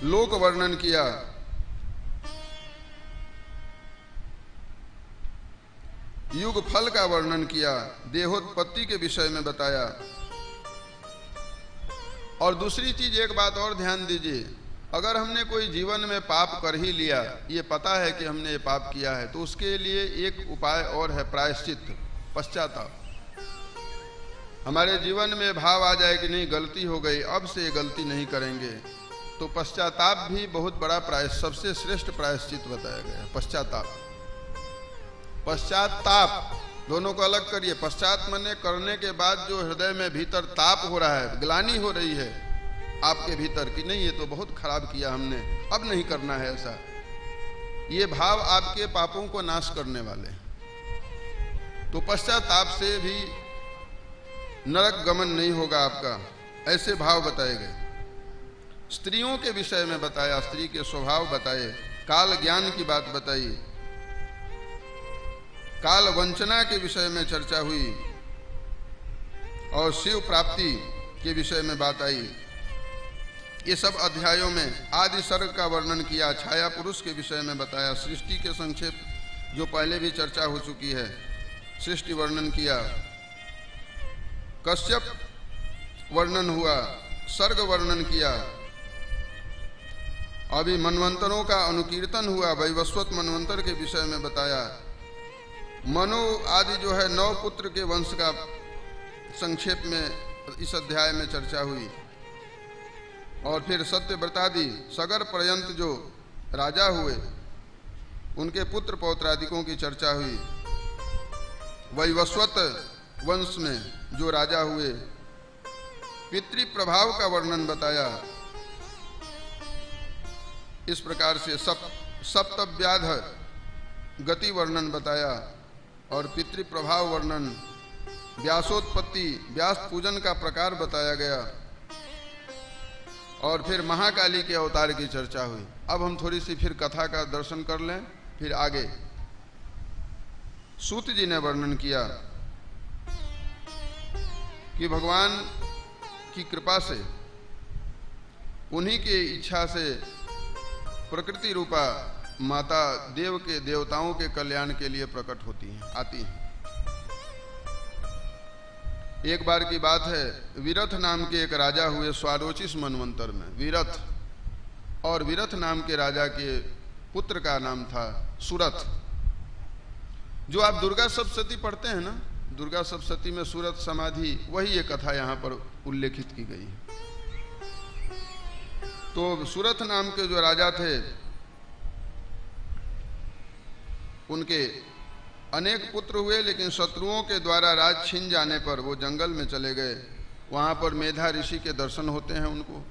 लोक वर्णन किया। युग फल का वर्णन किया, देहोत्पत्ति के विषय में बताया। और दूसरी चीज, एक बात और ध्यान दीजिए, अगर हमने कोई जीवन में पाप कर ही लिया, ये पता है कि हमने ये पाप किया है, तो उसके लिए एक उपाय और है, प्रायश्चित, पश्चाताप। हमारे जीवन में भाव आ जाए कि नहीं गलती हो गई, अब से ये गलती नहीं करेंगे, तो पश्चाताप भी बहुत बड़ा सबसे श्रेष्ठ प्रायश्चित बताया गया है। पश्चाताप, पश्चाताप दोनों को अलग करिए। पश्चात माने करने के बाद जो हृदय में भीतर ताप हो रहा है, ग्लानि हो रही है आपके भीतर कि नहीं ये तो बहुत खराब किया हमने, अब नहीं करना है ऐसा। ये भाव आपके पापों को नाश करने वाले हैं। तो पश्चाताप से भी नरक गमन नहीं होगा आपका, ऐसे भाव बताए गए। स्त्रियों के विषय में बताया, स्त्री के स्वभाव बताए, काल ज्ञान की बात बताई। काल वंचना के विषय में चर्चा हुई और शिव प्राप्ति के विषय में बात आई। ये सब अध्यायों में आदि सर्ग का वर्णन किया, छाया पुरुष के विषय में बताया, सृष्टि के संक्षेप जो पहले भी चर्चा हो चुकी है, सृष्टि वर्णन किया, कश्यप वर्णन हुआ, सर्ग वर्णन किया, अभी मनवंतरों का अनुकीर्तन हुआ, वैवस्वत मनवंतर के विषय में बताया, मनु आदि जो है 9 पुत्र के वंश का संक्षेप में इस अध्याय में चर्चा हुई। और फिर सत्यव्रतादि सगर पर्यंत जो राजा हुए उनके पुत्र पौत्रादिकों की चर्चा हुई। वैवस्वत वंश में जो राजा हुए पितृ प्रभाव का वर्णन बताया। इस प्रकार से सप्तव्याध गति वर्णन बताया और पितृ प्रभाव वर्णन, व्यासोत्पत्ति व्यास पूजन का प्रकार बताया गया और फिर महाकाली के अवतार की चर्चा हुई। अब हम थोड़ी सी फिर कथा का दर्शन कर लें, फिर आगे सूत जी ने वर्णन किया कि भगवान की कृपा से, उन्हीं की इच्छा से प्रकृति रूपा माता देव के देवताओं के कल्याण के लिए प्रकट होती हैं, आती हैं। एक बार की बात है, विरथ नाम के एक राजा हुए स्वारोचिस मनवंतर में। विरथ, और विरथ नाम के राजा के पुत्र का नाम था सुरथ। जो आप दुर्गा सप्तशती पढ़ते हैं ना, दुर्गा सप्तशती में सुरथ समाधि, वही ये कथा यहाँ पर उल्लेखित की गई है। तो सुरथ नाम के जो राजा थे उनके अनेक पुत्र हुए, लेकिन शत्रुओं के द्वारा राज छीन जाने पर वो जंगल में चले गए। वहाँ पर मेधा ऋषि के दर्शन होते हैं उनको,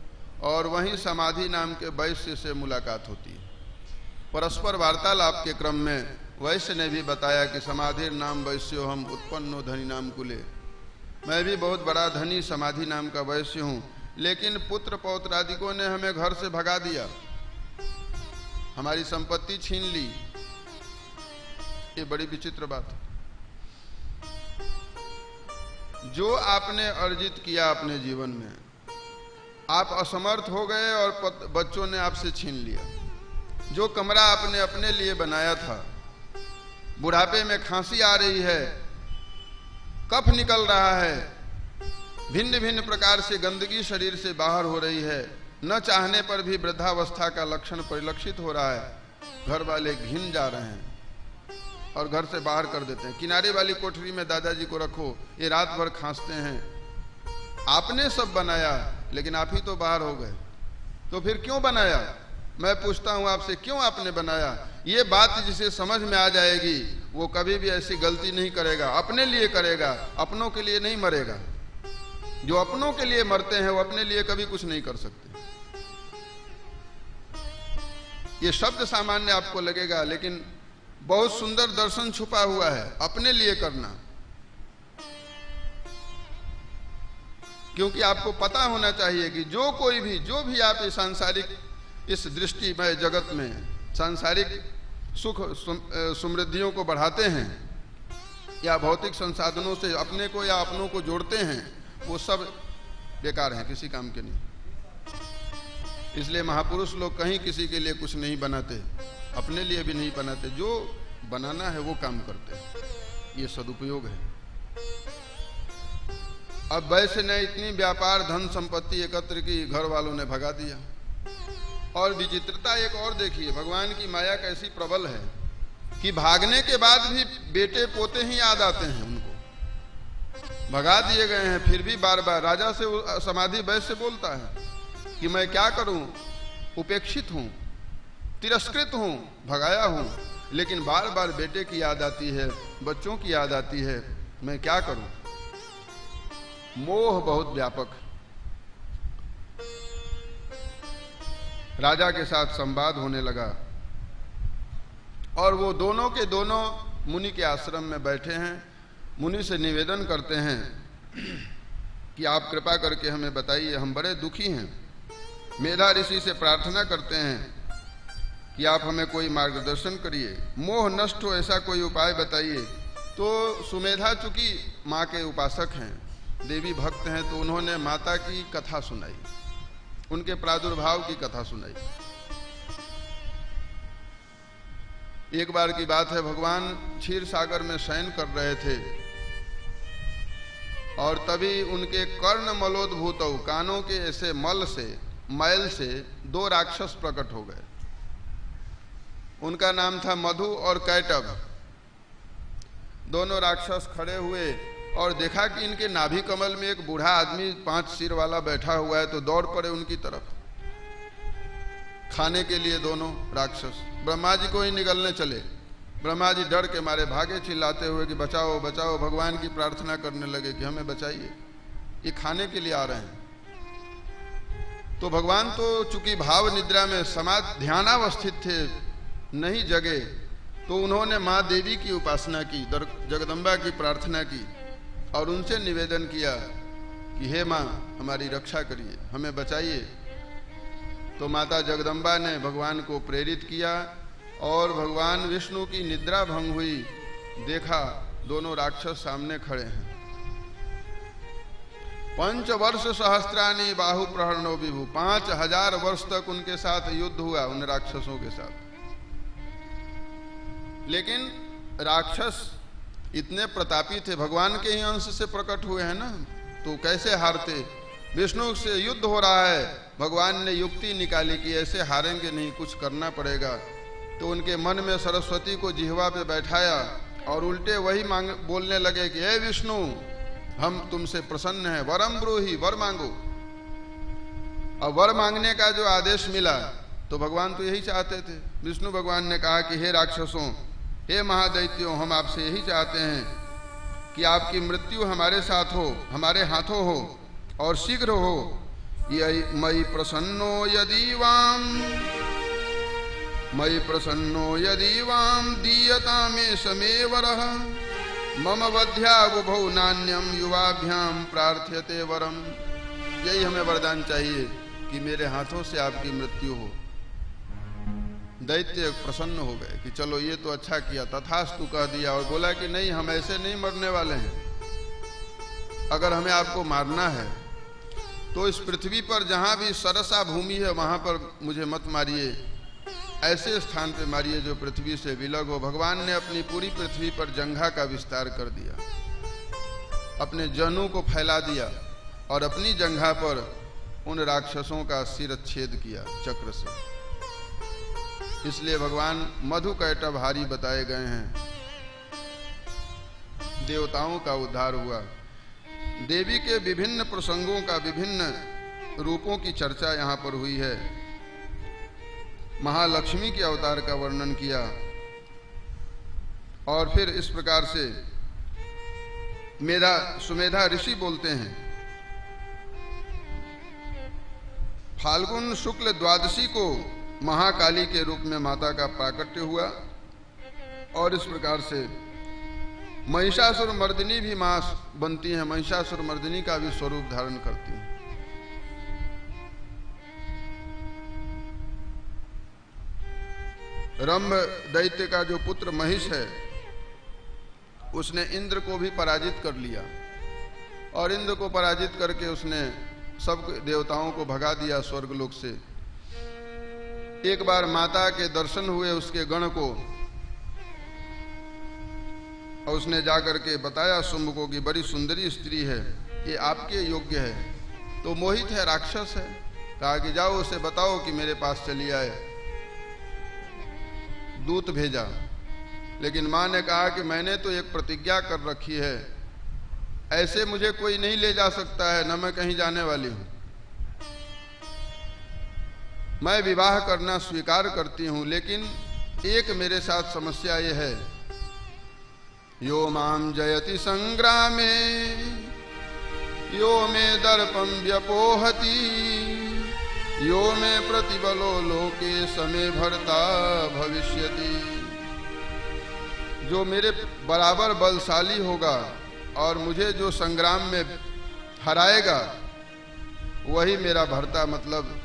और वहीं समाधि नाम के वैश्य से मुलाकात होती है। परस्पर वार्तालाप के क्रम में वैश्य ने भी बताया कि समाधि नाम वैश्यो हम उत्पन्नो धनी नाम कुले, मैं भी बहुत बड़ा धनी समाधि नाम का वैश्य हूँ, लेकिन पुत्र पौत्रादिकों ने हमें घर से भगा दिया, हमारी संपत्ति छीन ली। ये बड़ी विचित्र बात है। जो आपने अर्जित किया अपने जीवन में, आप असमर्थ हो गए और बच्चों ने आपसे छीन लिया। जो कमरा आपने अपने लिए बनाया था, बुढ़ापे में खांसी आ रही है, कफ निकल रहा है, भिन्न भिन्न प्रकार से गंदगी शरीर से बाहर हो रही है, न चाहने पर भी वृद्धावस्था का लक्षण परिलक्षित हो रहा है, घर वाले घिन जा रहे हैं और घर से बाहर कर देते हैं। किनारे वाली कोठरी में दादाजी को रखो, ये रात भर खांसते हैं। आपने सब बनाया, लेकिन आप ही तो बाहर हो गए, तो फिर क्यों बनाया? मैं पूछता हूं आपसे, क्यों आपने बनाया? ये बात जिसे समझ में आ जाएगी वो कभी भी ऐसी गलती नहीं करेगा, अपने लिए करेगा, अपनों के लिए नहीं मरेगा। जो अपनों के लिए मरते हैं वो अपने लिए कभी कुछ नहीं कर सकते। ये शब्द सामान्य आपको लगेगा, लेकिन बहुत सुंदर दर्शन छुपा हुआ है, अपने लिए करना। क्योंकि आपको पता होना चाहिए कि जो भी आप इस सांसारिक, इस दृष्टिमय जगत में सांसारिक सुख समृद्धियों को बढ़ाते हैं या भौतिक संसाधनों से अपने को या अपनों को जोड़ते हैं, वो सब बेकार हैं, किसी काम के नहीं। इसलिए महापुरुष लोग कहीं किसी के लिए कुछ नहीं बनाते, अपने लिए भी नहीं बनाते, जो बनाना है वो काम करते हैं। ये सदुपयोग है। अब वैसे ने इतनी व्यापार धन संपत्ति एकत्र की, घर वालों ने भगा दिया। और विचित्रता एक और देखिए, भगवान की माया कैसी प्रबल है कि भागने के बाद भी बेटे पोते ही याद आते हैं उनको। भगा दिए गए हैं, फिर भी बार बार राजा से समाधि वैश्य बोलता है कि मैं क्या करूं, उपेक्षित हूं, तिरस्कृत हूं, भगाया हूं, लेकिन बार बार बेटे की याद आती है, बच्चों की याद आती है, मैं क्या करूं। मोह बहुत व्यापक है। राजा के साथ संवाद होने लगा और वो दोनों के दोनों मुनि के आश्रम में बैठे हैं। मुनि से निवेदन करते हैं कि आप कृपा करके हमें बताइए, हम बड़े दुखी हैं। मेधा ऋषि से प्रार्थना करते हैं कि आप हमें कोई मार्गदर्शन करिए, मोह नष्ट हो ऐसा कोई उपाय बताइए तो सुमेधा चूंकि माँ के उपासक हैं, देवी भक्त हैं, तो उन्होंने माता की कथा सुनाई, उनके प्रादुर्भाव की कथा सुनाई। एक बार की बात है, भगवान क्षीर सागर में शयन कर रहे थे और तभी उनके कर्ण मलोद्भूत, कानों के ऐसे मल से, मैल से 2 राक्षस प्रकट हो गए। उनका नाम था मधु और कैटभ। दोनों राक्षस खड़े हुए और देखा कि इनके नाभि कमल में एक बूढ़ा आदमी 5 सिर वाला बैठा हुआ है, तो दौड़ पड़े उनकी तरफ खाने के लिए। दोनों राक्षस ब्रह्मा जी को ही निगलने चले। ब्रह्मा जी डर के मारे भागे, चिल्लाते हुए कि बचाओ बचाओ, भगवान की प्रार्थना करने लगे कि हमें बचाइए, ये खाने के लिए आ रहे हैं। तो भगवान तो चूंकि भाव निद्रा में समाधि ध्यानावस्थित थे, नहीं जगे, तो उन्होंने माँ देवी की उपासना की, जगदम्बा की प्रार्थना की और उनसे निवेदन किया कि हे माँ, हमारी रक्षा करिए, हमें बचाइए। तो माता जगदम्बा ने भगवान को प्रेरित किया और भगवान विष्णु की निद्रा भंग हुई। देखा दोनों राक्षस सामने खड़े हैं। 5 वर्ष सहस्त्राणी बाहु प्रहरणो विभु, 5000 वर्ष तक उनके साथ युद्ध हुआ, उन राक्षसों के साथ। लेकिन राक्षस इतने प्रतापी थे, भगवान के ही अंश से प्रकट हुए हैं ना, तो कैसे हारते। विष्णु से युद्ध हो रहा है, भगवान ने युक्ति निकाली कि ऐसे हारेंगे नहीं, कुछ करना पड़ेगा। तो उनके मन में सरस्वती को जिह्वा पे बैठाया और उल्टे वही बोलने लगे कि हे विष्णु, हम तुमसे प्रसन्न हैं, वरम ब्रूहि, वर मांगो। और वर मांगने का जो आदेश मिला, तो भगवान तो यही चाहते थे। विष्णु भगवान ने कहा कि हे राक्षसों, हे महादैत्यों, हम आपसे यही चाहते हैं कि आपकी मृत्यु हमारे साथ हो, हमारे हाथों हो और शीघ्र हो। मयि प्रसन्नो यदि वाम दीयता में समे वरः, मम वध्या बुभौ नान्यम युवाभ्याम प्रार्थ्यते वरम। यही हमें वरदान चाहिए कि मेरे हाथों से आपकी मृत्यु हो। दैत्य प्रसन्न हो गए कि चलो ये तो अच्छा किया, तथास्तु कह दिया और बोला कि नहीं, हम ऐसे नहीं मरने वाले हैं। अगर हमें आपको मारना है तो इस पृथ्वी पर जहां भी सरसा भूमि है वहां पर मुझे मत मारिए, ऐसे स्थान पे मारिए जो पृथ्वी से विलग हो। भगवान ने अपनी पूरी पृथ्वी पर जंघा का विस्तार कर दिया, अपने जनु को फैला दिया और अपनी जंघा पर उन राक्षसों का शिरच्छेद किया चक्र से। इसलिए भगवान मधु कैटभारी बताए गए हैं। देवताओं का उद्धार हुआ। देवी के विभिन्न प्रसंगों का, विभिन्न रूपों की चर्चा यहाँ पर हुई है। महालक्ष्मी के अवतार का वर्णन किया और फिर इस प्रकार से सुमेधा ऋषि बोलते हैं, फाल्गुन शुक्ल द्वादशी को महाकाली के रूप में माता का प्राकट्य हुआ और इस प्रकार से महिषासुर मर्दिनी भी मां बनती है, महिषासुर मर्दिनी का भी स्वरूप धारण करती है। रंभ दैत्य का जो पुत्र महिष है, उसने इंद्र को भी पराजित कर लिया और इंद्र को पराजित करके उसने सब देवताओं को भगा दिया स्वर्गलोक से। एक बार माता के दर्शन हुए उसके गण को और उसने जाकर के बताया शुंभ को कि बड़ी सुंदरी स्त्री है, ये आपके योग्य है। तो मोहित है, राक्षस है। कहा कि जाओ उसे बताओ कि मेरे पास चली आए। दूत भेजा, लेकिन मां ने कहा कि मैंने तो एक प्रतिज्ञा कर रखी है, ऐसे मुझे कोई नहीं ले जा सकता है, न मैं कहीं जाने वाली हूं। मैं विवाह करना स्वीकार करती हूं, लेकिन एक मेरे साथ समस्या ये है, यो माम जयति संग्रामे यो मे दर्पम व्यपोहति यो मे प्रतिबलो लोके समे भरता भविष्यति। जो मेरे बराबर बलशाली होगा और मुझे जो संग्राम में हराएगा वही मेरा भर्ता, मतलब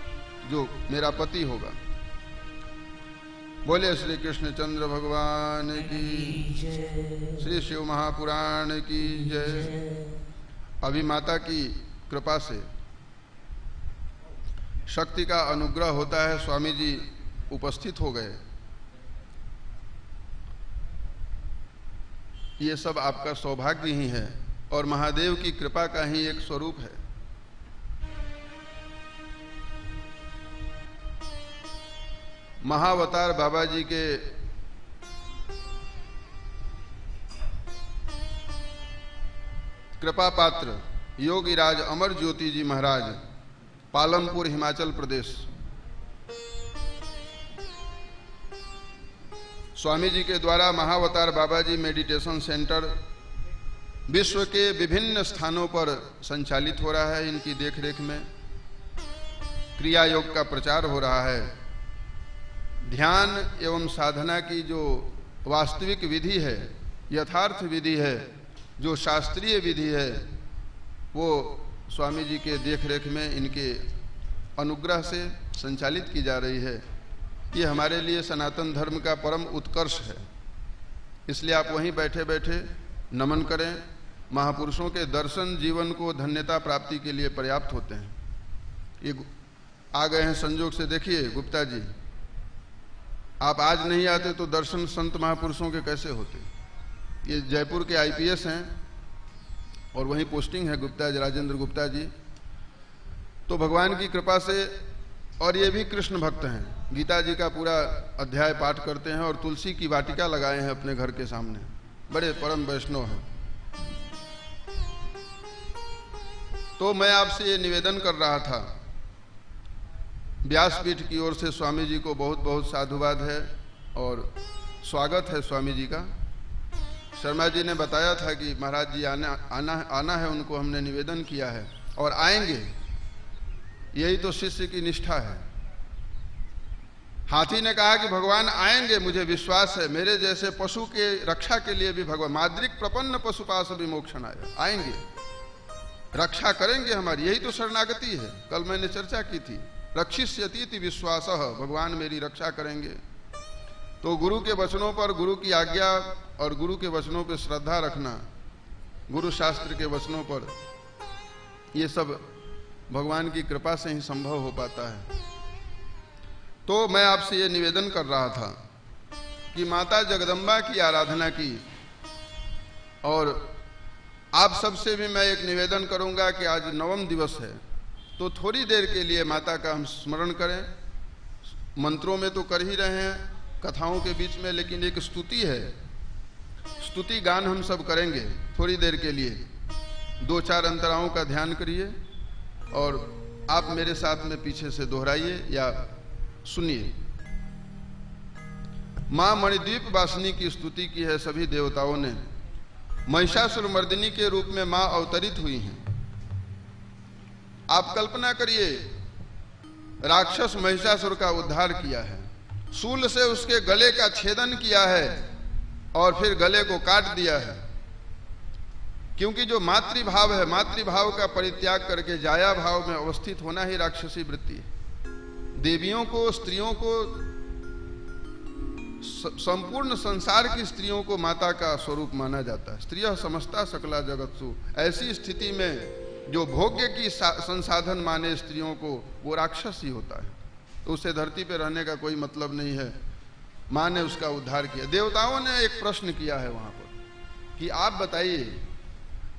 जो मेरा पति होगा। बोले श्री कृष्णचंद्र भगवान की, श्री शिव महापुराण की जय। अभी माता की कृपा से शक्ति का अनुग्रह होता है, स्वामी जी उपस्थित हो गए। ये सब आपका सौभाग्य ही है और महादेव की कृपा का ही एक स्वरूप है। महाअवतार बाबा जी के कृपा पात्र योगीराज अमर ज्योति जी महाराज, पालमपुर हिमाचल प्रदेश। स्वामी जी के द्वारा महाअवतार बाबा जी मेडिटेशन सेंटर विश्व के विभिन्न स्थानों पर संचालित हो रहा है। इनकी देखरेख में क्रिया योग का प्रचार हो रहा है। ध्यान एवं साधना की जो वास्तविक विधि है, यथार्थ विधि है, जो शास्त्रीय विधि है, वो स्वामी जी के देखरेख में इनके अनुग्रह से संचालित की जा रही है। ये हमारे लिए सनातन धर्म का परम उत्कर्ष है। इसलिए आप वहीं बैठे बैठे नमन करें। महापुरुषों के दर्शन जीवन को धन्यता प्राप्ति के लिए पर्याप्त होते हैं। ये आ गए हैं संजोग से। देखिए गुप्ता जी, आप आज नहीं आते तो दर्शन संत महापुरुषों के कैसे होते। ये जयपुर के आईपीएस हैं और वहीं पोस्टिंग है गुप्ता जी, राजेंद्र गुप्ता जी। तो भगवान की कृपा से, और ये भी कृष्ण भक्त हैं, गीता जी का पूरा अध्याय पाठ करते हैं और तुलसी की वाटिका लगाए हैं अपने घर के सामने। बड़े परम वैष्णव हैं। तो मैं आपसे ये निवेदन कर रहा था, व्यासपीठ की ओर से स्वामी जी को बहुत बहुत साधुवाद है और स्वागत है स्वामी जी का। शर्मा जी ने बताया था कि महाराज जी आना है, उनको हमने निवेदन किया है और आएंगे। यही तो शिष्य की निष्ठा है। हाथी ने कहा कि भगवान आएंगे, मुझे विश्वास है। मेरे जैसे पशु के रक्षा के लिए भी भगवान, माद्रिक प्रपन्न पशुपाश विमोक्षण आएंगे, रक्षा करेंगे हमारी। यही तो शरणागति है। कल मैंने चर्चा की थी, रक्षिष्यति विश्वासः, भगवान मेरी रक्षा करेंगे। तो गुरु के वचनों पर, गुरु की आज्ञा और गुरु के वचनों पर श्रद्धा रखना, गुरु शास्त्र के वचनों पर, ये सब भगवान की कृपा से ही संभव हो पाता है। तो मैं आपसे ये निवेदन कर रहा था कि माता जगदम्बा की आराधना की, और आप सबसे भी मैं एक निवेदन करूंगा कि आज 9वां दिवस है, तो थोड़ी देर के लिए माता का हम स्मरण करें। मंत्रों में तो कर ही रहे हैं, कथाओं के बीच में, लेकिन एक स्तुति है, स्तुति गान हम सब करेंगे थोड़ी देर के लिए। 2-4 अंतराओं का ध्यान करिए और आप मेरे साथ में पीछे से दोहराइए या सुनिए। मां मणिद्वीप वासिनी की स्तुति की है सभी देवताओं ने। महिषासुर मर्दिनी के रूप में मां अवतरित हुई हैं। आप कल्पना करिए, राक्षस महिषासुर का उद्धार किया है, शूल से उसके गले का छेदन किया है और फिर गले को काट दिया है। क्योंकि जो मातृभाव है, मातृभाव का परित्याग करके जाया भाव में अवस्थित होना ही राक्षसी वृत्ति है। देवियों को, स्त्रियों को, संपूर्ण संसार की स्त्रियों को माता का स्वरूप माना जाता है। स्त्रियः समस्ता सकला जगत्सु। ऐसी स्थिति में जो भोग्य की संसाधन माने स्त्रियों को, वो राक्षस ही होता है। तो उसे धरती पे रहने का कोई मतलब नहीं है। मां ने उसका उद्धार किया। देवताओं ने एक प्रश्न किया है वहां पर कि आप बताइए,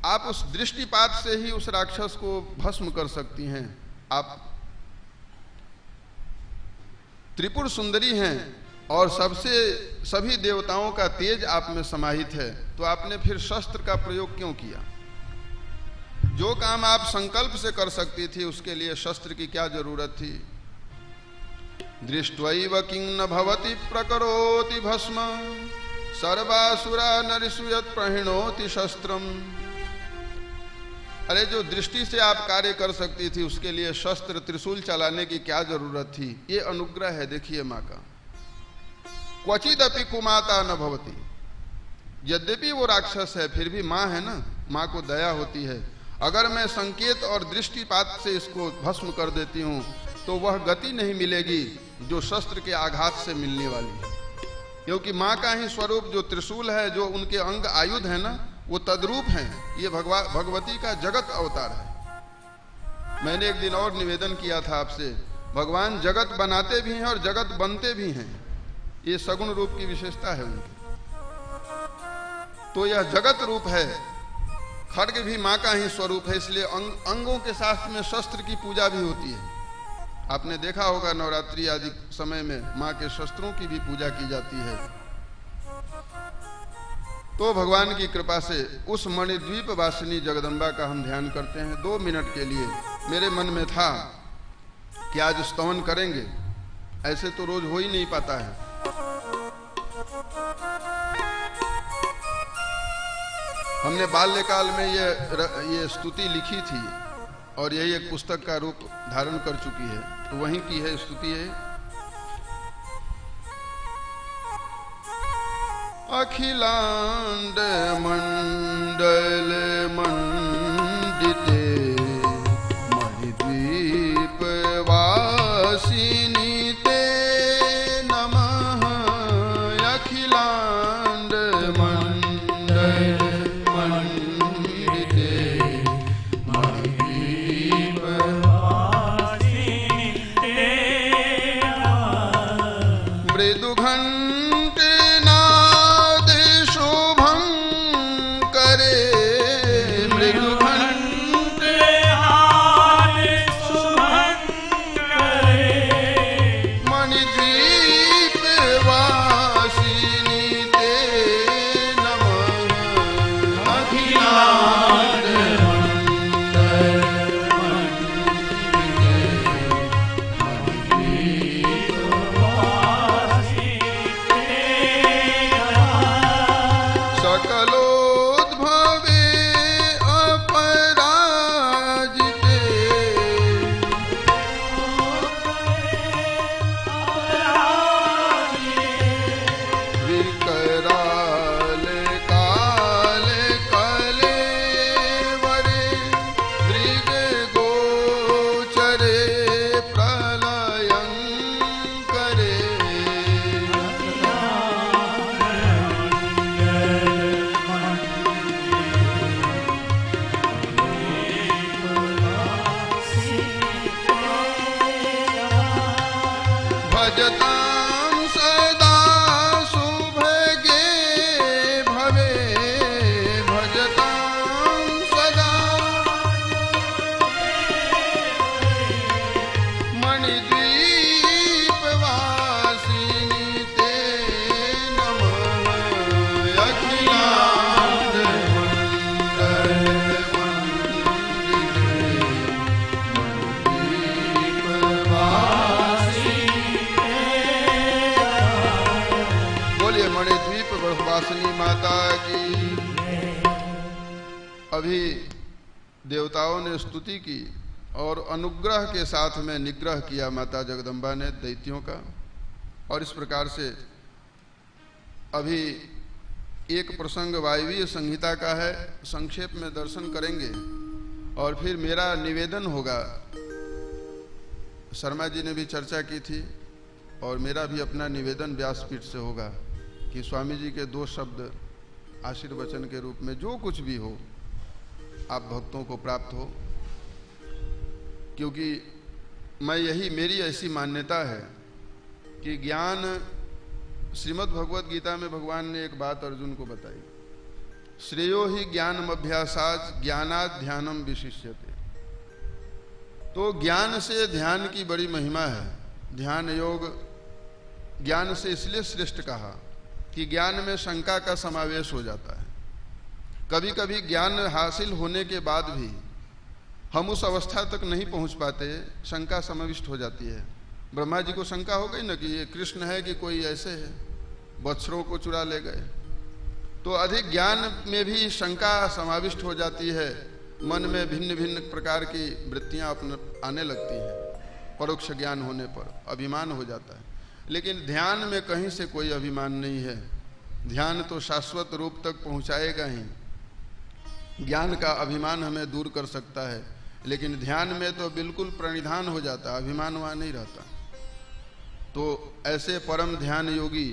आप उस दृष्टिपात से ही उस राक्षस को भस्म कर सकती हैं। आप त्रिपुर सुंदरी हैं और सभी देवताओं का तेज आप में समाहित है, तो आपने फिर शस्त्र का प्रयोग क्यों किया? जो काम आप संकल्प से कर सकती थी, उसके लिए शस्त्र की क्या जरूरत थी? दृष्ट्वैव किं न भवति प्रकरोति भस्म, सर्वासुरा नरिषु यत् प्रहिणोति शस्त्रम। अरे जो दृष्टि से आप कार्य कर सकती थी, उसके लिए शस्त्र त्रिशूल चलाने की क्या जरूरत थी? ये अनुग्रह है। देखिए माँ का, क्वचिदपि कुमाता न भवति। यद्यपि वो राक्षस है, फिर भी माँ है ना, माँ को दया होती है। अगर मैं संकेत और दृष्टिपात से इसको भस्म कर देती हूँ तो वह गति नहीं मिलेगी जो शस्त्र के आघात से मिलने वाली है। क्योंकि माँ का ही स्वरूप जो त्रिशूल है, जो उनके अंग आयुध है ना, वो तद्रूप हैं। ये भगवती का जगत अवतार है। मैंने एक दिन और निवेदन किया था आपसे, भगवान जगत बनाते भी हैं और जगत बनते भी हैं। ये सगुण रूप की विशेषता है उनकी। तो यह जगत रूप है। खड्ग भी माँ का ही स्वरूप है, इसलिए अंगों के शास्त्र में शस्त्र की पूजा भी होती है। आपने देखा होगा नवरात्रि आदि समय में माँ के शस्त्रों की भी पूजा की जाती है। तो भगवान की कृपा से उस मणिद्वीप वासिनी जगदम्बा का हम ध्यान करते हैं 2 मिनट के लिए। मेरे मन में था कि आज स्तवन करेंगे, ऐसे तो रोज हो ही नहीं पाता है। हमने बाल्यकाल में ये स्तुति लिखी थी और यही एक पुस्तक का रूप धारण कर चुकी है। तो वहीं की है स्तुति है, अखिलांड मंडल मंडिते मणिद्वीप वासिनी ते नमः। अखिलांड मंडल मंडिते मणिद्वीप वासिनी ते मृदुघंट नाद शोभं करे। मृदुघंट नाद शोभं करे मणिद्वीप वासिनी ते नमः। अखिलांड मंडल मंडिते मणिद्वीप वासिनी ते सकलोद्भवे अपराजिते विकराल काल कलेवरे दृग गोचरे प्रलयंकरे। भजतां सदा सुभगे भवे। भजतां सदा मणिद्वीप वासिनी ते नमः। अखिलांड मंडल मंडिते मणिद्वीप वासिनी। बोलिए मणिद्वीप वासिनी माता की। अभी देवताओं ने स्तुति की और अनुग्रह के साथ में निग्रह किया माता जगदम्बा ने दैत्यों का। और इस प्रकार से अभी एक प्रसंग वायवीय संहिता का है, संक्षेप में दर्शन करेंगे और फिर मेरा निवेदन होगा। शर्मा जी ने भी चर्चा की थी और मेरा भी अपना निवेदन व्यासपीठ से होगा कि स्वामी जी के 2 शब्द आशीर्वचन के रूप में जो कुछ भी हो आप भक्तों को प्राप्त हो। क्योंकि मेरी ऐसी मान्यता है कि ज्ञान, श्रीमद् भगवत गीता में भगवान ने एक बात अर्जुन को बताई, श्रेयो ही ज्ञानमभ्यासात् ज्ञानात् ध्यानम विशिष्यते। तो ज्ञान से ध्यान की बड़ी महिमा है। ध्यान योग ज्ञान से इसलिए श्रेष्ठ कहा कि ज्ञान में शंका का समावेश हो जाता है। कभी कभी ज्ञान हासिल होने के बाद भी हम उस अवस्था तक नहीं पहुंच पाते, शंका समाविष्ट हो जाती है। ब्रह्मा जी को शंका हो गई ना कि ये कृष्ण है कि कोई ऐसे है, बछड़ों को चुरा ले गए। तो अधिक ज्ञान में भी शंका समाविष्ट हो जाती है, मन में भिन्न भिन्न प्रकार की वृत्तियां आने लगती हैं। परोक्ष ज्ञान होने पर अभिमान हो जाता है, लेकिन ध्यान में कहीं से कोई अभिमान नहीं है। ध्यान तो शाश्वत रूप तक पहुंचाएगा ही। ज्ञान का अभिमान हमें दूर कर सकता है, लेकिन ध्यान में तो बिल्कुल प्रणिधान हो जाता है, अभिमान वहाँ नहीं रहता। तो ऐसे परम ध्यान योगी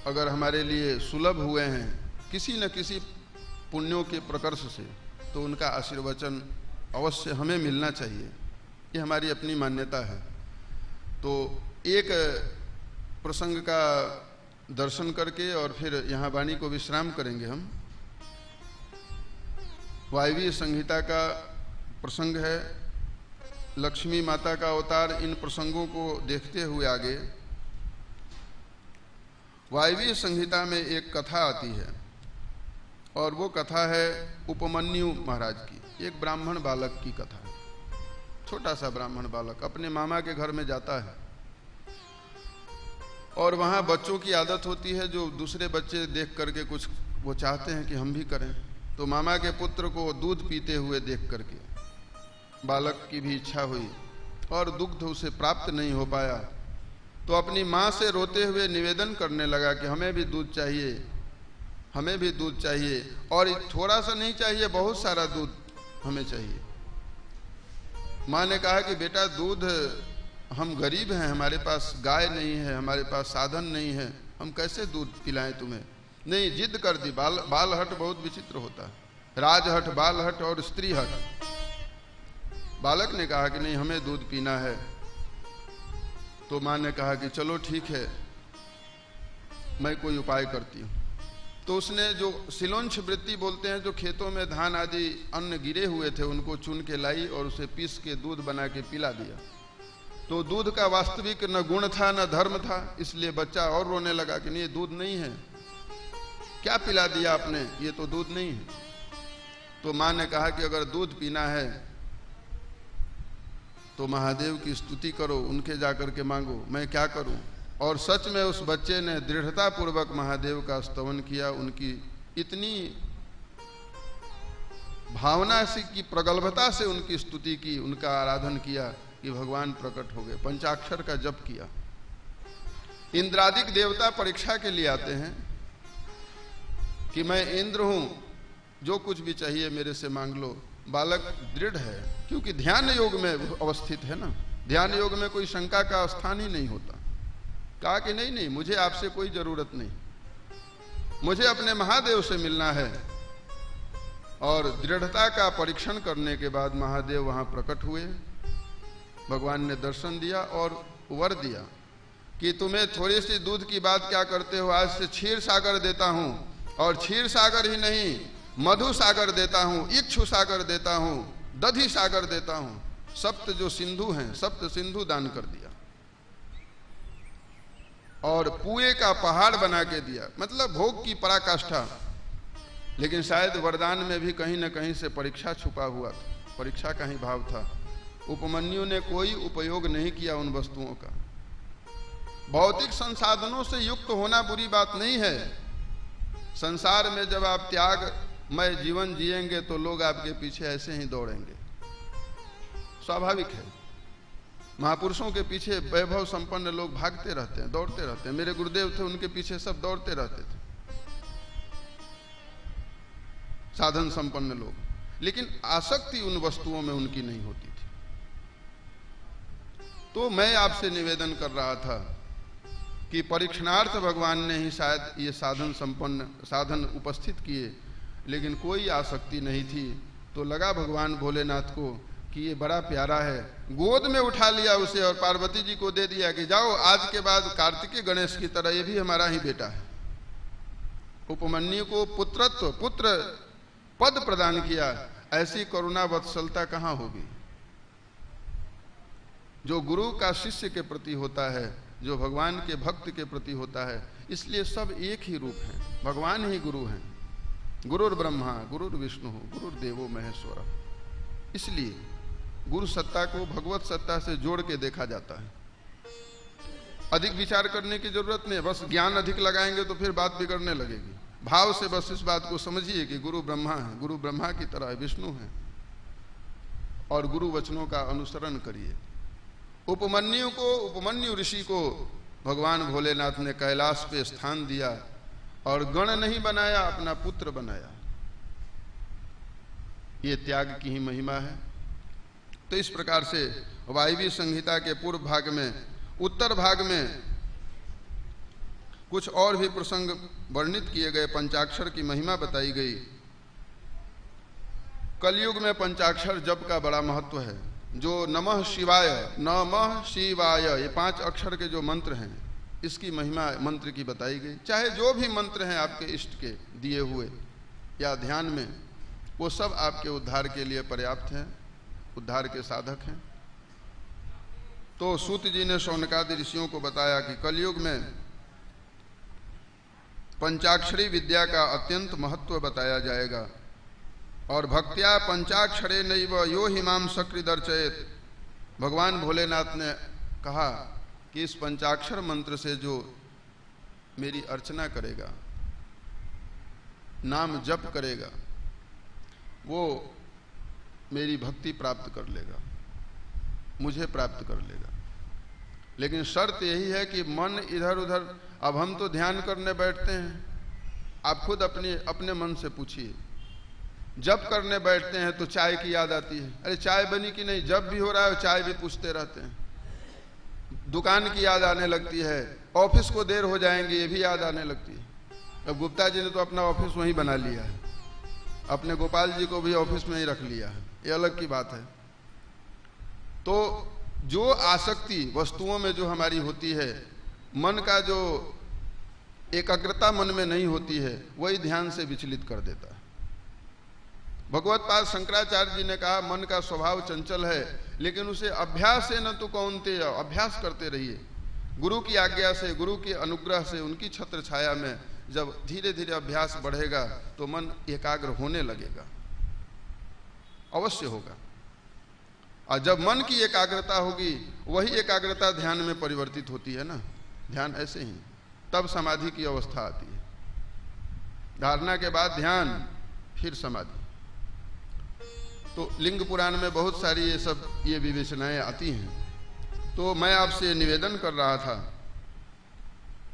अगर हमारे लिए सुलभ हुए हैं किसी न किसी पुण्यों के प्रकर्ष से, तो उनका आशीर्वचन अवश्य हमें मिलना चाहिए, ये हमारी अपनी मान्यता है। तो एक प्रसंग का दर्शन करके और फिर यहाँ वाणी को विश्राम करेंगे हम। वायवीय संहिता का प्रसंग है, लक्ष्मी माता का अवतार। इन प्रसंगों को देखते हुए आगे वायवीय संहिता में एक कथा आती है, और वो कथा है उपमन्यु महाराज की। एक ब्राह्मण बालक की कथा है। छोटा सा ब्राह्मण बालक अपने मामा के घर में जाता है, और वहाँ बच्चों की आदत होती है जो दूसरे बच्चे देख करके कुछ वो चाहते हैं कि हम भी करें। तो मामा के पुत्र को दूध पीते हुए देख करके बालक की भी इच्छा हुई, और दुग्ध उसे प्राप्त नहीं हो पाया, तो अपनी माँ से रोते हुए निवेदन करने लगा कि हमें भी दूध चाहिए, हमें भी दूध चाहिए, और थोड़ा सा नहीं चाहिए, बहुत सारा दूध हमें चाहिए। माँ ने कहा कि बेटा दूध, हम गरीब हैं, हमारे पास गाय नहीं है, हमारे पास साधन नहीं है, हम कैसे दूध पिलाएं तुम्हें। नहीं, जिद कर दी। बाल हट बहुत विचित्र होता है, राजहट, बाल हट और स्त्री हट। बालक ने कहा कि नहीं, हमें दूध पीना है। तो माँ ने कहा कि चलो ठीक है, मैं कोई उपाय करती हूँ। तो उसने जो सिलोंछ वृत्ति बोलते हैं, जो खेतों में धान आदि अन्न गिरे हुए थे, उनको चुन के लाई और उसे पीस के दूध बना के पिला दिया। तो दूध का वास्तविक न गुण था न धर्म था, इसलिए बच्चा और रोने लगा कि नहीं, दूध नहीं है, क्या पिला दिया आपने, ये तो दूध नहीं है। तो माँ ने कहा कि अगर दूध पीना है तो महादेव की स्तुति करो, उनके जाकर के मांगो, मैं क्या करूं। और सच में उस बच्चे ने दृढ़ता पूर्वक महादेव का स्तवन किया। उनकी इतनी भावना से की प्रगल्भता से उनकी स्तुति की, उनका आराधन किया कि भगवान प्रकट हो गए। पंचाक्षर का जप किया। इंद्रादिक देवता परीक्षा के लिए आते हैं कि मैं इंद्र हूं, जो कुछ भी चाहिए मेरे से मांग लो। बालक दृढ़ है, क्योंकि ध्यान योग में अवस्थित है ना, ध्यान योग में कोई शंका का स्थान ही नहीं होता। कहा कि नहीं नहीं, मुझे आपसे कोई जरूरत नहीं, मुझे अपने महादेव से मिलना है। और दृढ़ता का परीक्षण करने के बाद महादेव वहां प्रकट हुए। भगवान ने दर्शन दिया और वर दिया कि तुम्हें थोड़ी सी दूध की बात क्या करते हो, आज से क्षीर सागर देता हूं, और क्षीर सागर ही नहीं, मधु सागर देता हूं, इक्षु सागर देता हूं, दधि सागर देता हूं। सप्त जो सिंधु हैं, सप्त सिंधु दान कर दिया, और पुए का पहाड़ बना के दिया। मतलब भोग की पराकाष्ठा। लेकिन शायद वरदान में भी कहीं न कहीं से परीक्षा छुपा हुआ था, परीक्षा का ही भाव था। उपमन्यु ने कोई उपयोग नहीं किया उन वस्तुओं का। भौतिक संसाधनों से युक्त होना बुरी बात नहीं है। संसार में जब आप त्यागमय जीवन जिएंगे तो लोग आपके पीछे ऐसे ही दौड़ेंगे, स्वाभाविक है। महापुरुषों के पीछे वैभव संपन्न लोग भागते रहते हैं, दौड़ते रहते हैं। मेरे गुरुदेव थे, उनके पीछे सब दौड़ते रहते थे, साधन संपन्न लोग। लेकिन आसक्ति उन वस्तुओं में उनकी नहीं होती थी। तो मैं आपसे निवेदन कर रहा था कि परीक्षणार्थ भगवान ने ही शायद ये साधन उपस्थित किए, लेकिन कोई आसक्ति नहीं थी। तो लगा भगवान भोलेनाथ को कि ये बड़ा प्यारा है, गोद में उठा लिया उसे और पार्वती जी को दे दिया कि जाओ, आज के बाद कार्तिकेय गणेश की तरह ये भी हमारा ही बेटा है। उपमन्यु को पुत्रत्व, पुत्र पद प्रदान किया। ऐसी करुणा वत्सलता कहाँ होगी जो गुरु का शिष्य के प्रति होता है, जो भगवान के भक्त के प्रति होता है। इसलिए सब एक ही रूप है, भगवान ही गुरु हैं। गुरुर ब्रह्मा गुरुर विष्णु गुरुर्देवो महेश्वर। इसलिए गुरु सत्ता को भगवत सत्ता से जोड़ के देखा जाता है। अधिक विचार करने की जरूरत नहीं, बस ज्ञान अधिक लगाएंगे तो फिर बात बिगड़ने लगेगी। भाव से बस इस बात को समझिए कि गुरु ब्रह्मा है, गुरु ब्रह्मा की तरह विष्णु है, और गुरु वचनों का अनुसरण करिए। उपमन्यु ऋषि को भगवान भोलेनाथ ने कैलाश पे स्थान दिया और गण नहीं बनाया, अपना पुत्र बनाया। ये त्याग की ही महिमा है। तो इस प्रकार से वायवीय संहिता के पूर्व भाग में उत्तर भाग में कुछ और भी प्रसंग वर्णित किए गए, पंचाक्षर की महिमा बताई गई। कलयुग में पंचाक्षर जप का बड़ा महत्व है। जो नमः शिवाय, नमः शिवाय, ये 5 अक्षर के जो मंत्र हैं, इसकी महिमा मंत्र की बताई गई। चाहे जो भी मंत्र हैं आपके इष्ट के दिए हुए या ध्यान में, वो सब आपके उद्धार के लिए पर्याप्त हैं, उद्धार के साधक हैं। तो सूत जी ने शौनकादि ऋषियों को बताया कि कलयुग में पंचाक्षरी विद्या का अत्यंत महत्व बताया जाएगा। और भक्त्या पंचाक्षरे नैव यो हिमाम सकृदर्चयेत, भगवान भोलेनाथ ने कहा कि इस पंचाक्षर मंत्र से जो मेरी अर्चना करेगा, नाम जप करेगा, वो मेरी भक्ति प्राप्त कर लेगा, मुझे प्राप्त कर लेगा। लेकिन शर्त यही है कि मन इधर उधर, अब हम तो ध्यान करने बैठते हैं, आप खुद अपने मन से पूछिए, जब करने बैठते हैं तो चाय की याद आती है, अरे चाय बनी कि नहीं, जब भी हो रहा है चाय भी पूछते रहते हैं। दुकान की याद आने लगती है, ऑफिस को देर हो जाएंगे ये भी याद आने लगती है। अब गुप्ता जी ने तो अपना ऑफिस वहीं बना लिया है, अपने गोपाल जी को भी ऑफिस में ही रख लिया है, ये अलग की बात है। तो जो आसक्ति वस्तुओं में जो हमारी होती है, मन का जो एकाग्रता मन में नहीं होती है, वही ध्यान से विचलित कर देता है। भगवत पाद शंकराचार्य जी ने कहा मन का स्वभाव चंचल है, लेकिन उसे अभ्यास से न तो कौनते, अभ्यास करते रहिए। गुरु की आज्ञा से, गुरु के अनुग्रह से, उनकी छत्र छाया में जब धीरे धीरे अभ्यास बढ़ेगा तो मन एकाग्र होने लगेगा, अवश्य होगा। और जब मन की एकाग्रता होगी, वही एकाग्रता ध्यान में परिवर्तित होती है ना, ध्यान ऐसे ही, तब समाधि की अवस्था आती है। धारणा के बाद ध्यान, फिर समाधि। तो लिंग पुराण में बहुत सारी ये विवेचनाएं आती हैं। तो मैं आपसे निवेदन कर रहा था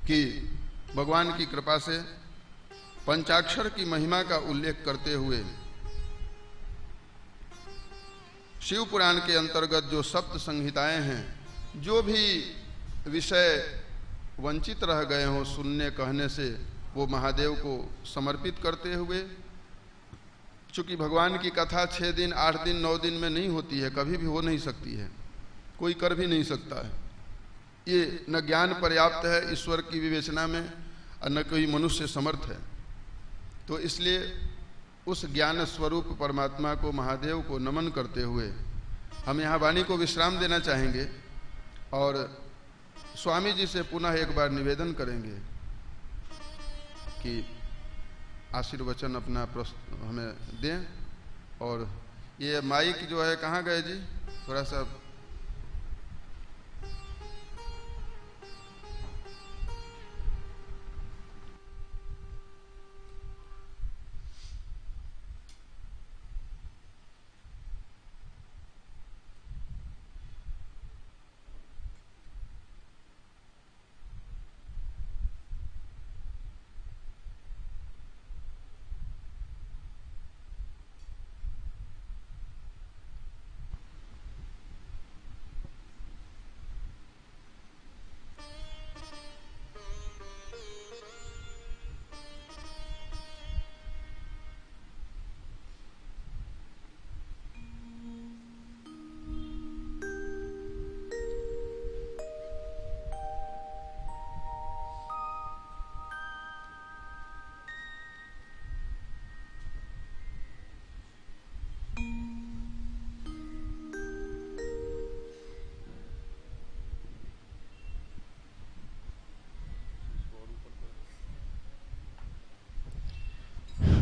कि भगवान की कृपा से पंचाक्षर की महिमा का उल्लेख करते हुए शिव पुराण के अंतर्गत जो सप्त संहिताएं हैं, जो भी विषय वंचित रह गए हों सुनने कहने से, वो महादेव को समर्पित करते हुए, चूंकि भगवान की कथा 6 दिन 8 दिन 9 दिन में नहीं होती है, कभी भी हो नहीं सकती है, कोई कर भी नहीं सकता है। ये न ज्ञान पर्याप्त है ईश्वर की विवेचना में, और न कोई मनुष्य समर्थ है। तो इसलिए उस ज्ञान स्वरूप परमात्मा को, महादेव को नमन करते हुए हम यहाँ वाणी को विश्राम देना चाहेंगे और स्वामी जी से पुनः एक बार निवेदन करेंगे कि आशीर्वचन अपना हमें दें। और ये माइक जो है कहाँ गए जी, थोड़ा सा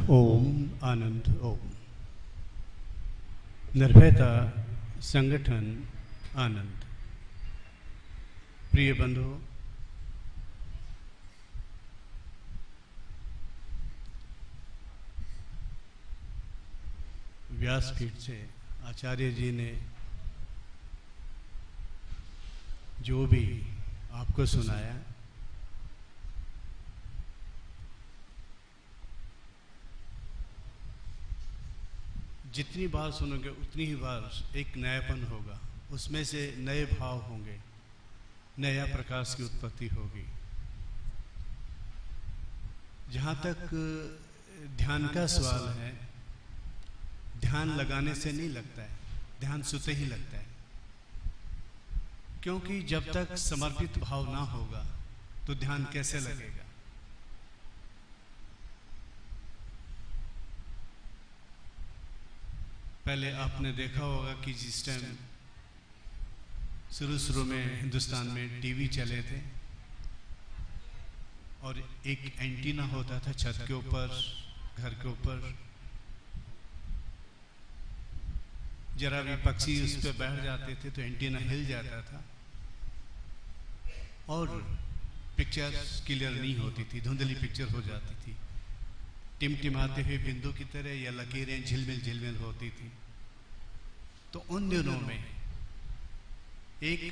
ओम आनंद। ओम निर्भयता संगठन आनंद। प्रिय बंधु, व्यासपीठ से आचार्य जी ने जो भी आपको सुनाया, जितनी बार सुनोगे उतनी ही बार एक नयापन होगा, उसमें से नए भाव होंगे। नया प्रकाश की उत्पत्ति होगी। जहाँ तक ध्यान का सवाल है, ध्यान लगाने से नहीं लगता है, ध्यान सुते ही लगता है। क्योंकि जब तक समर्पित भाव ना होगा तो ध्यान कैसे लगेगा। पहले आपने देखा होगा कि जिस टाइम शुरू में हिंदुस्तान में टीवी चले थे और एक एंटीना होता था छत के ऊपर, घर के ऊपर, जरा भी पक्षी उस पर बैठ जाते थे तो एंटीना हिल जाता था और पिक्चर क्लियर नहीं होती थी, धुंधली पिक्चर हो जाती थी, टिमटिमाते हुए बिंदु की तरह या लकीरें झिलमिल होती थी। तो उन दिनों में एक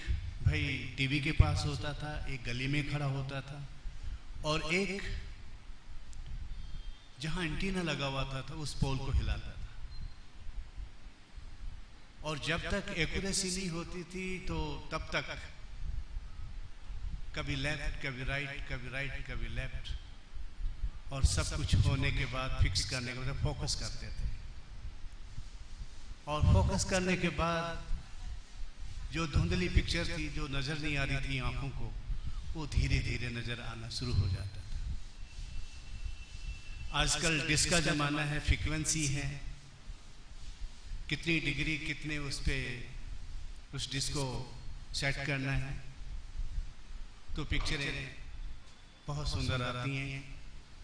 भाई टीवी के पास होता था, एक गली में खड़ा होता था और एक जहां एंटीना लगा हुआ था उस पोल को हिलाता था। और जब तक एक्यूरेसी नहीं होती थी तो तब तक कभी लेफ्ट कभी राइट कभी लेफ्ट, और सब कुछ होने के बाद फिक्स करने के बाद फोकस करते थे। और फोकस करने के बाद जो धुंधली पिक्चर थी, जो नजर नहीं आ रही थी आंखों को, वो धीरे धीरे नजर आना शुरू हो जाता था। आजकल डिस्क का जमाना है, फ्रीक्वेंसी है, कितनी डिग्री कितने उस पे उस डिस्क को सेट करना है तो पिक्चरें बहुत सुंदर आती हैं।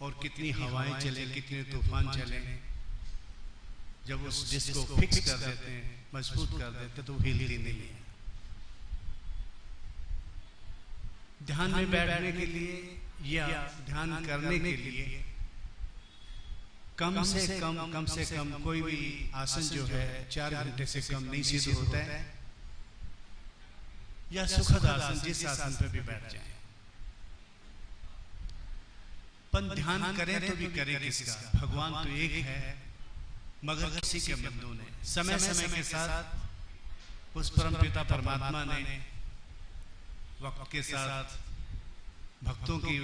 और कितनी हवाएं चले, कितने तूफान चले, जब उस डिस्क को फिक्स कर देते हैं, मजबूत कर देते तो हिलती नहीं है। ध्यान में बैठने के लिए या ध्यान करने के लिए कम से कम कोई भी आसन जो है 4 घंटे से कम नहीं सिद्ध होता है। या सुखद आसन, जिस आसन पे भी बैठ जाए, पर ध्यान करें तो भी करें किसका? भगवान तो एक है, मगर किसी के बंदों ने समय के साथ उस परमपिता परमात्मा ने वक्त के साथ भक्तों की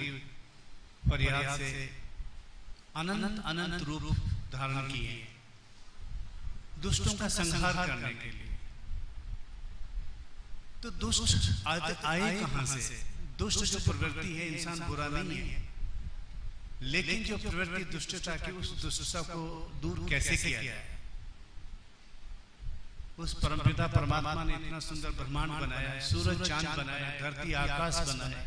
फरियाद से अनंत रूप धारण किए दुष्टों का संहार करने के लिए। तो दुष्ट आए कहां से? दुष्ट जो प्रवृत्ति है, इंसान बुरा नहीं है, लेकिन जो प्रवृत्ति दुष्टता की, उस दुष्टता को दूर कैसे किया जाए? उस परमपिता परमात्मा ने इतना सुंदर ब्रह्मांड बनाया है, सूरज चांद बनाया, धरती आकाश बनाया,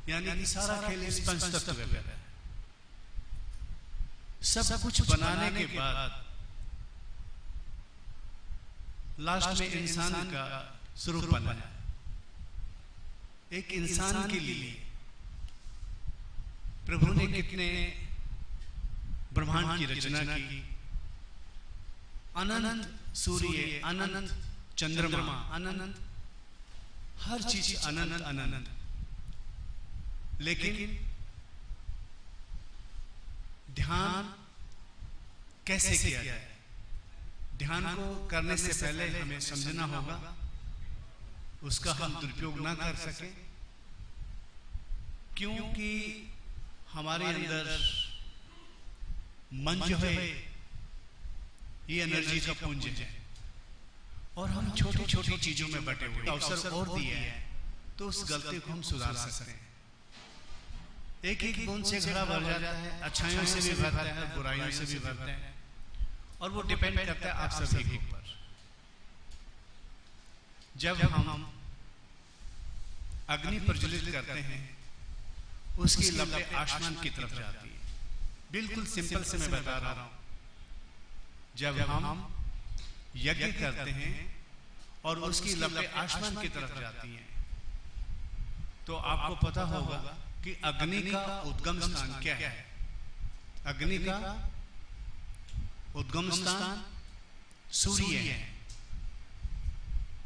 यानी सारा खेल इस पंच तत्व पे है। सब कुछ बनाने के बाद लास्ट में इंसान का स्वरूप बनाया। एक इंसान के लिए प्रभु ने कितने ब्रह्मांड की रचना की, अनंत सूर्य, अनंत चंद्रमा, अनंत हर चीज अनंत। लेकिन ध्यान कैसे किया जाए? ध्यान को करने से पहले हमें समझना होगा उसका हम दुरुपयोग ना कर सके, क्योंकि हमारे अंदर मन जो है ये एनर्जी का पुंज है और हम छोटी छोटी चीजों में बटे हुए। अवसर और दिए हैं तो उस गलती को हम सुधार सकते हैं। एक बूंद से घड़ा भर जाता है, अच्छाइयों से भी भरता है, बुराइयों से भी भरता है, और वो डिपेंड करता है आप सभी के ऊपर। जब हम अग्नि प्रज्वलित करते हैं, उसकी लपटें आसमान की तरफ जाती है। बिल्कुल सिंपल से मैं बता रहा हूं। जब हम यज्ञ करते हैं और उसकी लपटें आसमान की तरफ जाती हैं, तो आपको पता होगा कि अग्नि का उद्गम स्थान क्या है। अग्नि का उद्गम स्थान सूर्य है।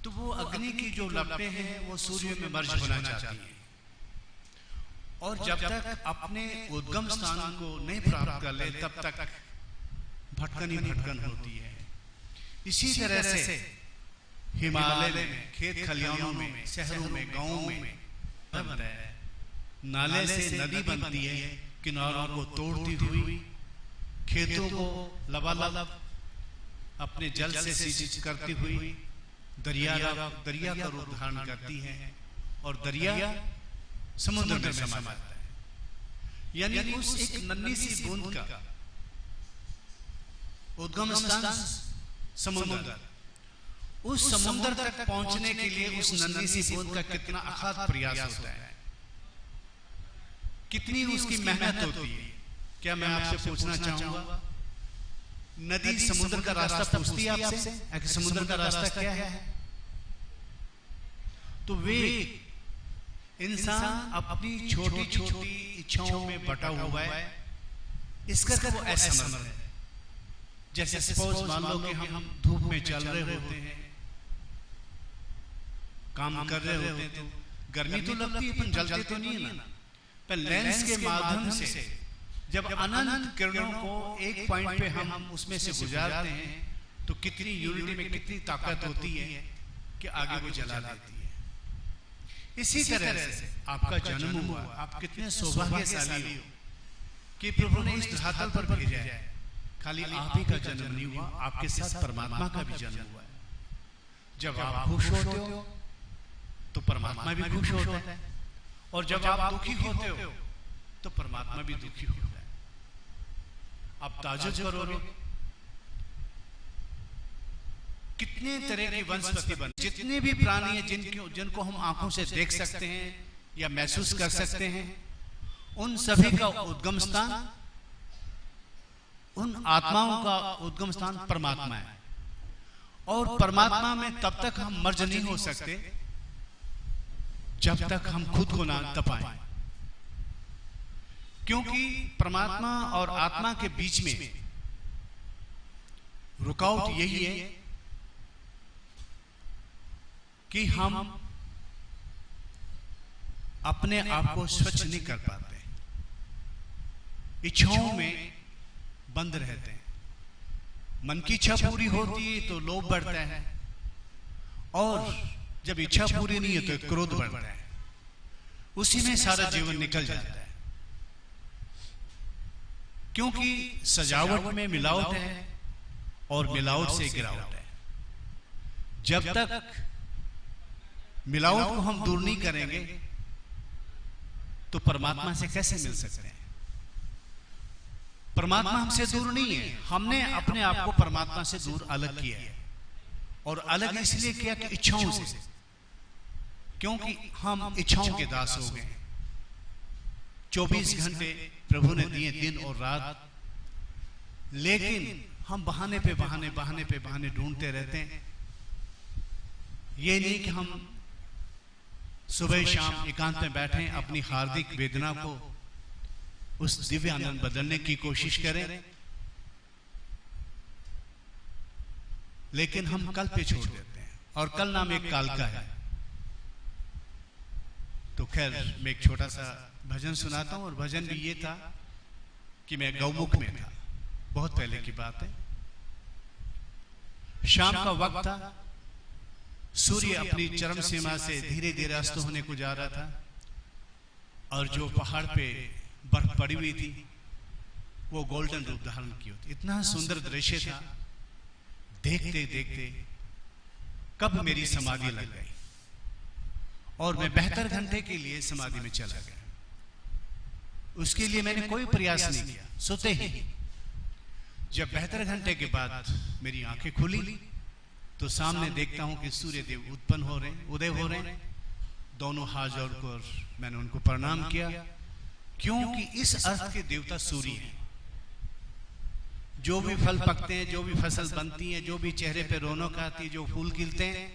तो वो अग्नि की जो लपटें हैं वो सूर्य में मर्ज होना चाहती हैं, और जब तक अपने उद्गम स्थान को नहीं प्राप्त कर ले तब तक भटकन ही भटकन होती है। इसी तरह से हिमालय में, खेत खलियानों में, शहरों में, गांवों में बनता है। नाले से नदी बनती है, किनारों को तोड़ती हुई खेतों को लबालब अपने जल से सिंचित करती हुई दरिया का रूप धारण करती है और दरिया समुद्र में समा जाता है। यानी उस एक नन्ही सी बूंद का उद्गम स्थान समुद्र, उस समुद्र तक पहुंचने के लिए उस नन्ही सी बूंद का कितना अथाह प्रयास होता है, कितनी उसकी मेहनत होती है। क्या मैं आपसे पूछना चाहूंगा, नदी समुद्र का रास्ता पूछती है आपसे कि समुद्र का रास्ता क्या है? तो वे इंसान अपनी छोटी छोटी इच्छाओं में बटा हुआ है, इसका वो ऐसा समझ है। जैसे सपोज मान लो कि हम धूप में चल रहे होते हैं, काम कर रहे होते हैं, तो गर्मी तो लगती है पर जलते तो नहीं है ना। पर लेंस के माध्यम से जब अनंत किरणों को एक पॉइंट पे हम उसमें से गुजारते हैं तो कितनी यूनिटी में कितनी ताकत होती है कि आगे वो जला देती है। इसी तरह से आपका जन्म हुआ, आप कितने सौभाग्यशाली हो कि प्रभु ने इस धरातल पर भेजा है। खाली आप ही का जन्म नहीं हुआ, आपके साथ परमात्मा का भी जन्म हुआ है। जब आप खुश होते हो तो परमात्मा भी खुश होता है, और जब आप दुखी होते हो तो परमात्मा भी दुखी होता है। आप ताज्जुब करोगे कितने तरह की वनस्पति बन, जितने भी प्राणी हैं जिनको हम आंखों से देख सकते हैं या महसूस कर सकते हैं, उन सभी का उद्गम स्थान, उन आत्माओं का उद्गम स्थान परमात्मा है। और परमात्मा में तब तक हम मर्ज नहीं हो सकते जब तक हम खुद को ना तपाएं, क्योंकि परमात्मा और आत्मा के बीच में रुकावट यही है कि हम अपने आप को स्वच्छ नहीं कर पाते, इच्छाओं में बंद रहते हैं। मन की इच्छा पूरी होती है तो लोभ बढ़ता है, और जब इच्छा पूरी नहीं है तो क्रोध बढ़ता है। उसी में सारा जीवन निकल जाता है, क्योंकि सजावट में मिलावट है और मिलावट से गिरावट है। जब तक मिलावट को हम दूर नहीं करेंगे तो परमात्मा से कैसे मिल सकते हैं? परमात्मा हमसे दूर नहीं है, हमने अपने आप को परमात्मा से दूर अलग किया है। और अलग इसलिए किया कि इच्छाओं से, क्योंकि हम इच्छाओं के दास हो गए। 24 घंटे प्रभु ने दिए, दिन और रात, लेकिन हम बहाने पे बहाने ढूंढते रहते हैं। ये नहीं कि हम सुबह शाम एकांत में बैठे अपनी हार्दिक वेदना को उस दिव्य आनंद बदलने की कोशिश करें, लेकिन हम कल पे छोड़ देते हैं। और कल नाम एक काल का है। तो खैर मैं एक छोटा सा भजन सुनाता हूं, और भजन भी ये था कि मैं गौमुख में था, बहुत पहले की बात है। शाम का वक्त था, सूर्य अपनी चरम सीमा से धीरे धीरे अस्त होने को जा रहा था, और जो पहाड़ पे बर्फ पड़ी हुई थी वो गोल्डन रूप धारण की होती। इतना सुंदर दृश्य था, देखते देखते कब मेरी समाधि लग गई, और मैं 72 घंटे के लिए समाधि में चला गया। उसके लिए मैंने कोई प्रयास नहीं किया, सोते ही। जब 72 घंटे के बाद मेरी आंखें खुली तो सामने देखता हूं कि सूर्य देव उत्पन्न हो रहे हैं, उदय हो रहे हैं। दोनों हाथ जोड़कर मैंने उनको प्रणाम किया, क्योंकि इस अर्थ के देवता सूर्य हैं। जो भी फल पकते हैं, जो भी फसल बनती है, जो भी चेहरे पे रौनक आती है, जो फूल खिलते हैं,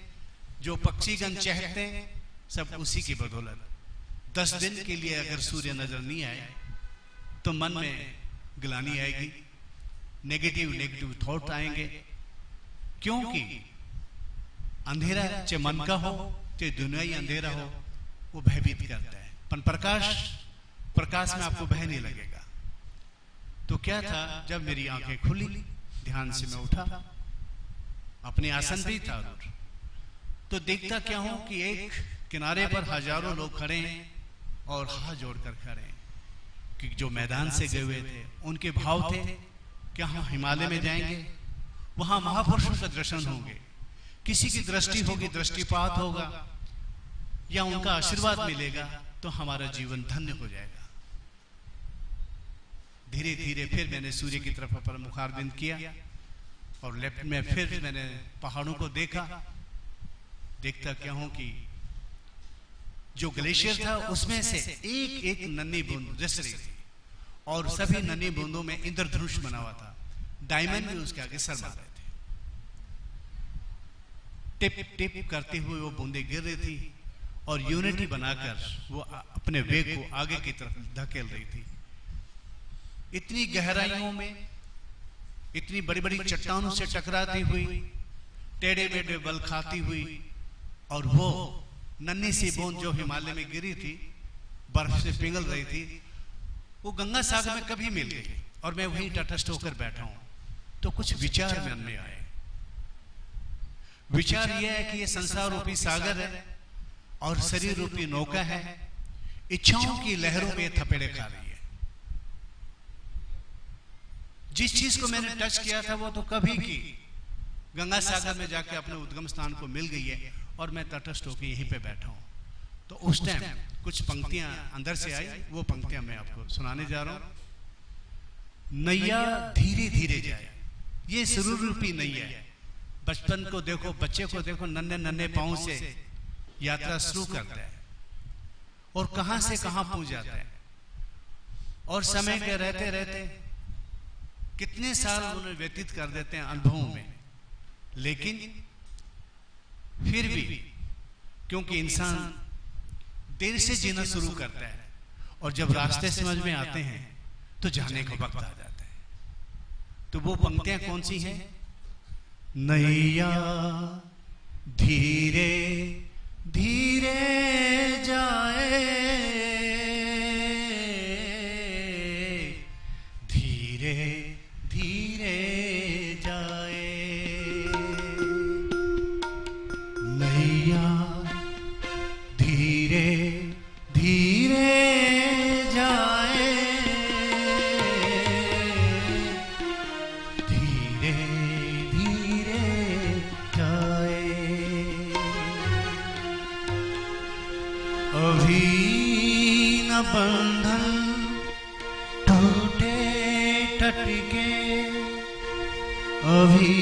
जो पक्षीगण चहकते हैं, सब उसी की बदौलत। 10 दिन के लिए अगर सूर्य नजर नहीं आए तो मन में ग्लानि आएगी, नेगेटिव थॉट आएंगे, क्योंकि अंधेरा चाहे मन का हो चाहे दुनिया ही अंधेरा हो, वो भयभीत करता है। पर प्रकाश में आपको भय नहीं लगेगा। तो क्या था, जब मेरी आंखें खुली, ध्यान से मैं उठा, अपने आसन पे था, तो देखता क्या हूं कि एक किनारे पर हजारों लोग खड़े हैं और हाथ जोड़कर खड़े हैं कि जो मैदान से गए हुए थे उनके भाव थे कि हम हिमालय में जाएंगे, वहां महापुरुषों का दर्शन होंगे, किसी की दृष्टि होगी, दृष्टिपात होगा या उनका आशीर्वाद मिलेगा तो हमारा जीवन धन्य हो जाएगा। धीरे धीरे फिर मैंने सूर्य की तरफ पर मुखारबिंद किया और लेफ्ट में फिर मैंने पहाड़ों को देखा। देखता क्या हूं कि जो ग्लेशियर था उसमें से एक एक नन्ही बूंद रिस रही थी और सभी नन्ही बूंदों में इंद्रधनुष बना हुआ था, डायमंड भी उसके आगे सरमा रहे थे। टिप टिप करते हुए वो बूंदे गिर रही थी और यूनिटी बनाकर वो अपने वेग को आगे की तरफ धकेल रही थी। इतनी गहराइयों में इतनी बड़ी बड़ी चट्टानों से टकराती हुई, टेढ़े मेढ़े बल खाती हुई, और वो नन्ही सी बूंद जो हिमालय में गिरी थी, बर्फ से पिघल रही थी, वो गंगा सागर में कभी मिल गई और मैं वहीं तटस्थ होकर बैठा हूं। तो कुछ विचार मन में आए। विचार यह है कि ये संसार रूपी सागर है और शरीर रूपी नौका है, इच्छाओं की लहरों में थपेड़े खा रही है। जिस चीज को मैंने टच किया था वो तो कभी की गंगा सागर में जाके अपने उद्गम स्थान को मिल गई है और मैं तटस्थ होकर यहीं पे बैठा हूं। तो उस टाइम कुछ पंक्तियां अंदर से आई, वो पंक्तियां मैं आपको सुनाने जा रहा हूं। नैया धीरे धीरे जाए, ये सुरूर रूपी नैया है। बचपन को देखो, बच्चे को देखो, नन्हे नन्हे पांव से यात्रा शुरू करता है और कहां से कहां पहुंच जाता है, और समय के रहते रहते कितने साल उन्हें व्यतीत कर देते हैं अनुभवों में। लेकिन फिर भी क्योंकि इंसान देर से जीना शुरू करता है और जब रास्ते समझ में आते हैं तो जाने का वक्त आ जाता है। तो वो पंक्तियां कौन सी हैं? नैया धीरे धीरे जाए, धीरे धीरे जाए, नैया धीरे धीरे जाए, धीरे धीरे जाए, अभी न बंधन टूटे टटके, अभी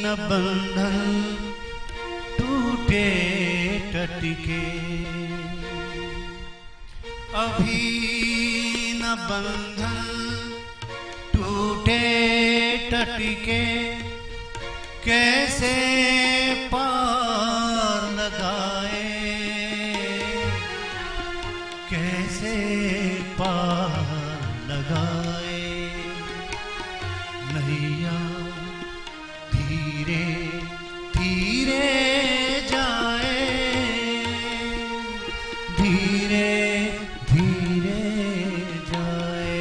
न बंधन टूटे टटके, अभी न बंधन टूटे टटके, कैसे पार लगाए, कैसे पार लगाए, नैया धीरे धीरे जाए, धीरे धीरे जाए,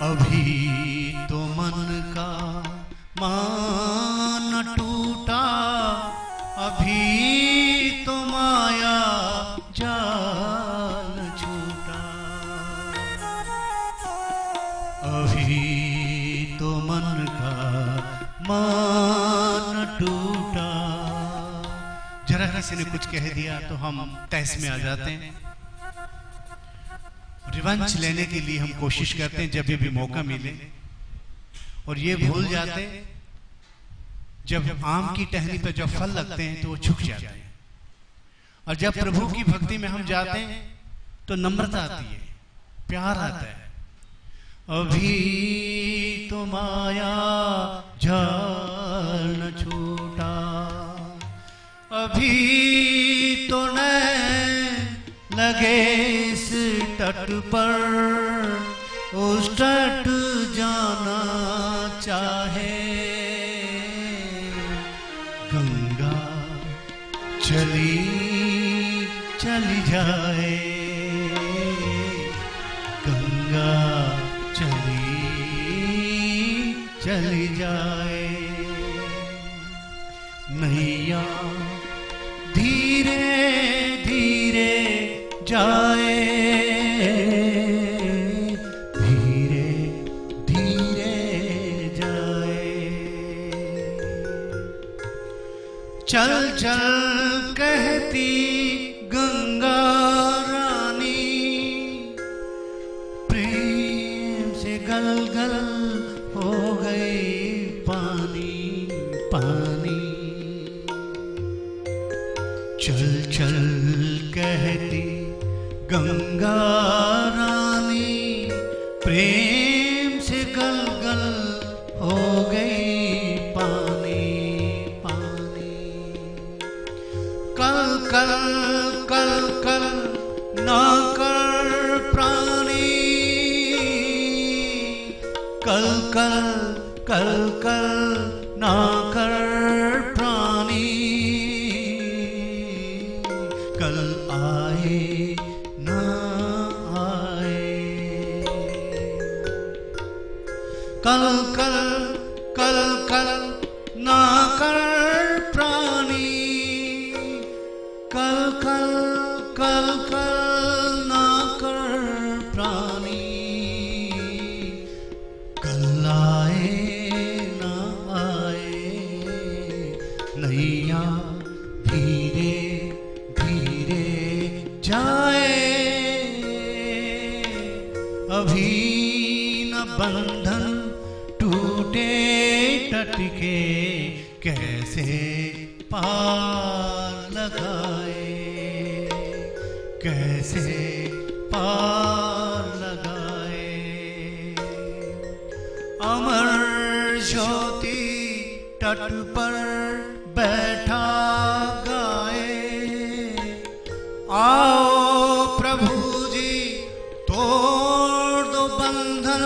अभी तो मन का मान टूटा, अभी तो माया जाल छूटा, अभी तो मन का मान टूटा। जरा किसी ने कुछ कह दिया तो हम तहस में आ जाते हैं। रिवंच लेने के लिए हम कोशिश करते हैं जब भी मौका मिले, और ये भूल जाते जब आम की टहनी पर जब फल लगते हैं तो वो झुक जाते हैं, और जब प्रभु की भक्ति में हम जाते हैं तो नम्रता आती है, प्यार आता है। अभी तो माया जाल न छूटा, अभी तो नैन लगे इस तट पर, उस तट जाना चाहे, गंगा चली चली जाए, गंगा चली चली जाए। चल चल कहती गंगा रानी, प्रेम से गल गल हो गई पानी पानी। चल चल कहती गंगा रानी, प्रेम से गल गल हो गई पानी पानी। कल कल कल कल ना कर प्राणी, कल कल कल कल ना कर प्राणी। कल आए ना आए, कल कल कल कल ना कर प्राणी, कल कल कल कल ना कर प्राणी। कल आए ना आए, नैया धीरे धीरे जाए, अभी न बंधन टूटे टटके, कैसे पार लगाए, कैसे पार लगाए। अमर ज्योति तट पर बैठा गाए, आओ प्रभु जी तोड़ दो बंधन,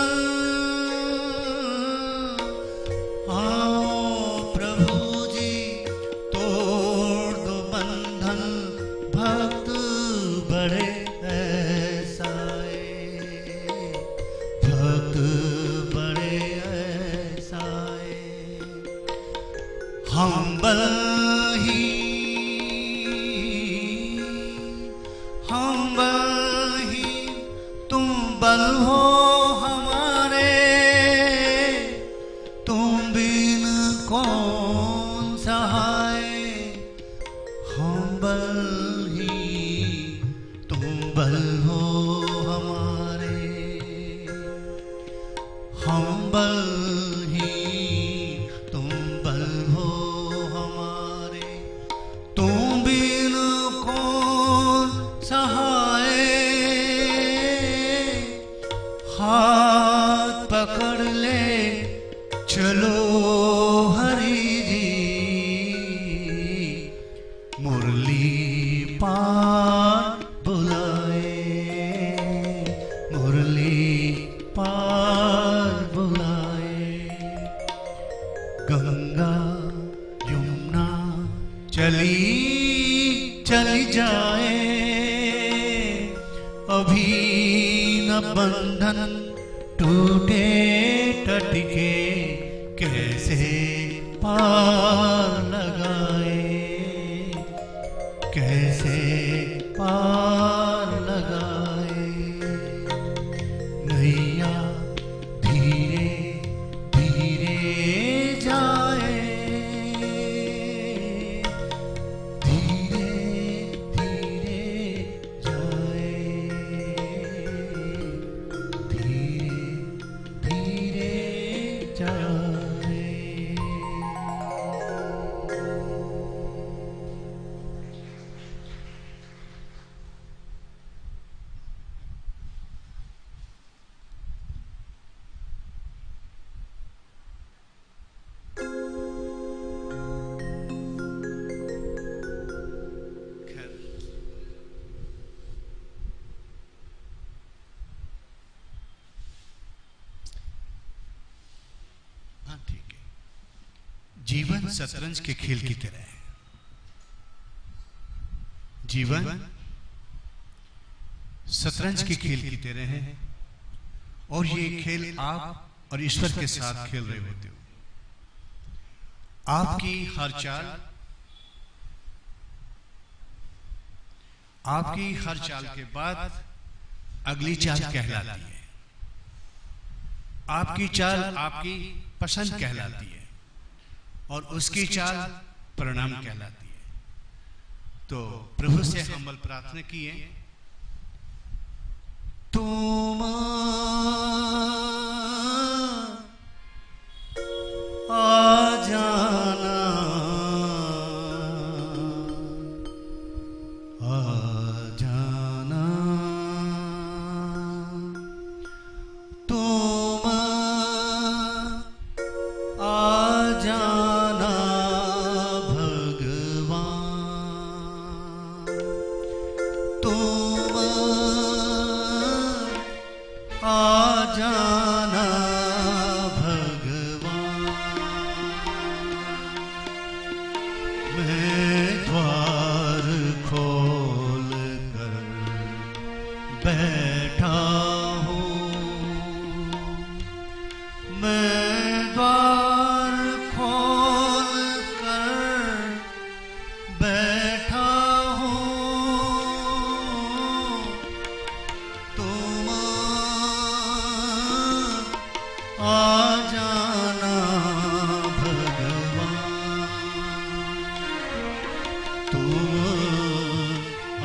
आओ प्रभु जी तोड़ दो बंधन। भक्त बड़े ऐसाए, भक्त बड़े ऐसाए। हम बल ही तुम बल हो हमारे, तुम बिन कौन सहाय। हम बल ही तुम बल हो हमारे, हम बल ही तुम बल हो हमारे, तुम बिन कौन सहाय। हाथ पकड़ ले चलो हरि जी, मुरली पार बुलाए, मुरली पार बुलाए। गंगा यमुना चली चली जाए, अभी न बंधन टूटे टटके, कैसे पार लगाए, कैसे पार लगाए। नैया धीरे धीरे जाए, धीरे धीरे जाए, धीरे धीरे जाए। हाँ ठीक है। जीवन शतरंज के खेल की तरह है। जीवन शतरंज के खेल की तरह है, और ये खेल आप और ईश्वर के साथ खेल रहे होते हो। आपकी हर चाल, आपकी हर चाल के बाद अगली चाल कहलाती है। आपकी चाल आपकी पसंद कहलाती है, और उसकी चाल प्रणाम कहलाती है। तो प्रभु से हमल प्रार्थना किए, तुम आ जाना, आ जाना, तुम आ जाना भगवान, तुम आ जाना भगवान। मैं द्वार खोल कर बैठा हूँ, मैं द्वार खोल कर बैठा हूँ, तुम आ जाना भगवान, तुम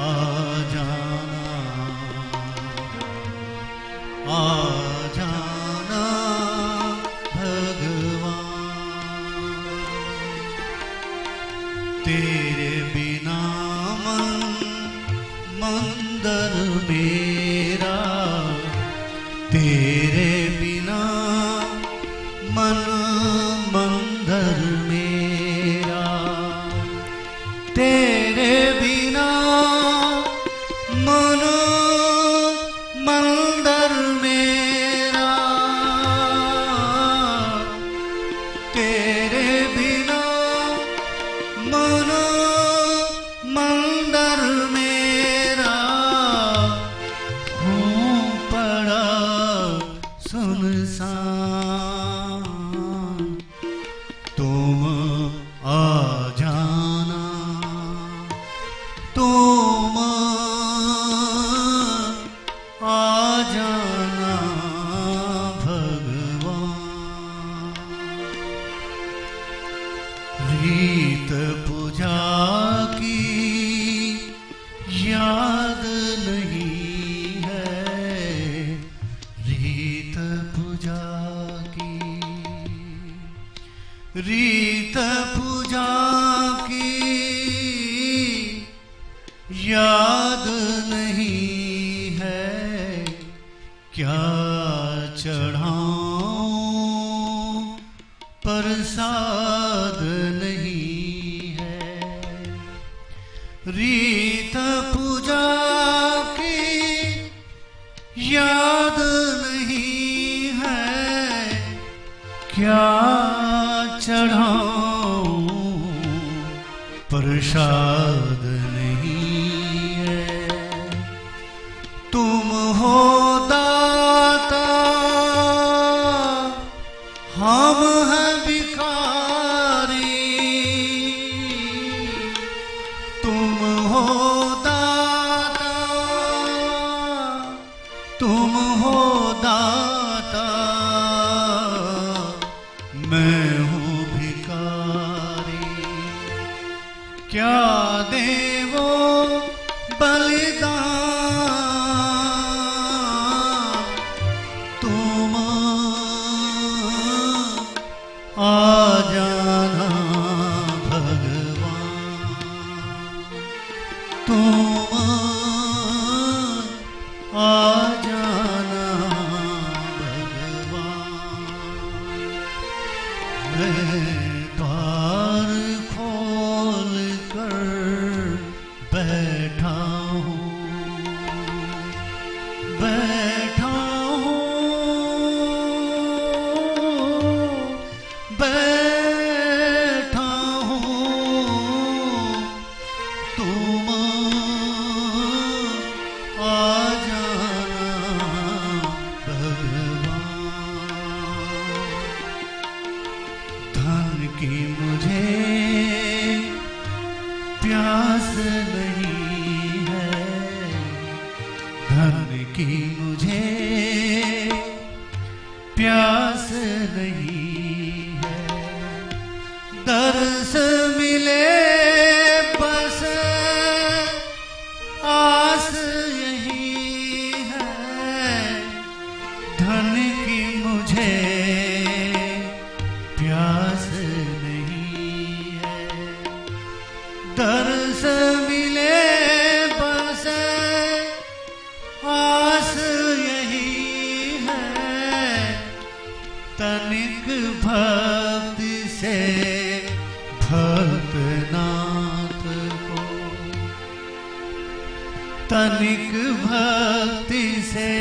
आ जाना, आ जाना भगवान। तेरे बिना मंदिर मेरा, तेरे बिना मन मंदिर मेरा, तेरे बिना मन मंदिर मेरा, तेरे बिना मन मंदिर मेरा हो पड़ा सुनसान, तुम आ जाना, तुम आ जाना भगवान। रीत पूजा की याद नहीं है, रीत पूजा की, रीत पूजा की याद नहीं है, क्या चढ़ाऊं प्रसाद नहीं है, रीत पूजा की याद नहीं है, क्या चढ़ाऊं प्रसाद नहीं है। तुम हो दाता, हम हैं भिखारी, तुम हो दाता, तुम हो दाता, मैं हूँ भिखारी, क्या देवो बलिदान, तुम आ जाना भगवान, तुम आ जाना भगवान। मैं द्वार खोल कर बैठा हूँ, बैठा हूँ, बैठा हूँ, तुम आ जाना भगवान। धन की मुझे प्यास नहीं है, धन की मुझे प्यास नहीं है, दर्श में
मिले बस आस यही है, धन की मुझे प्यास नहीं है। दर्श मिले बस आस यही है, तनिक भक्ति से भक्तनाथ को, तनिक भक्ति से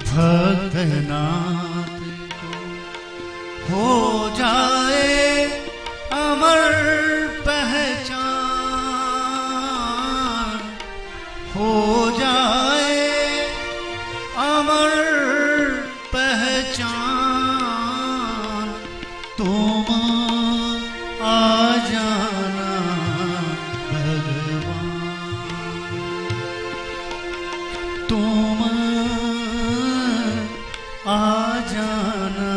भक्तनाथ को हो जाए अमर पहचान, हो जाए अमर पहचान। तुम आ जाना भगवान, तुम आ जाना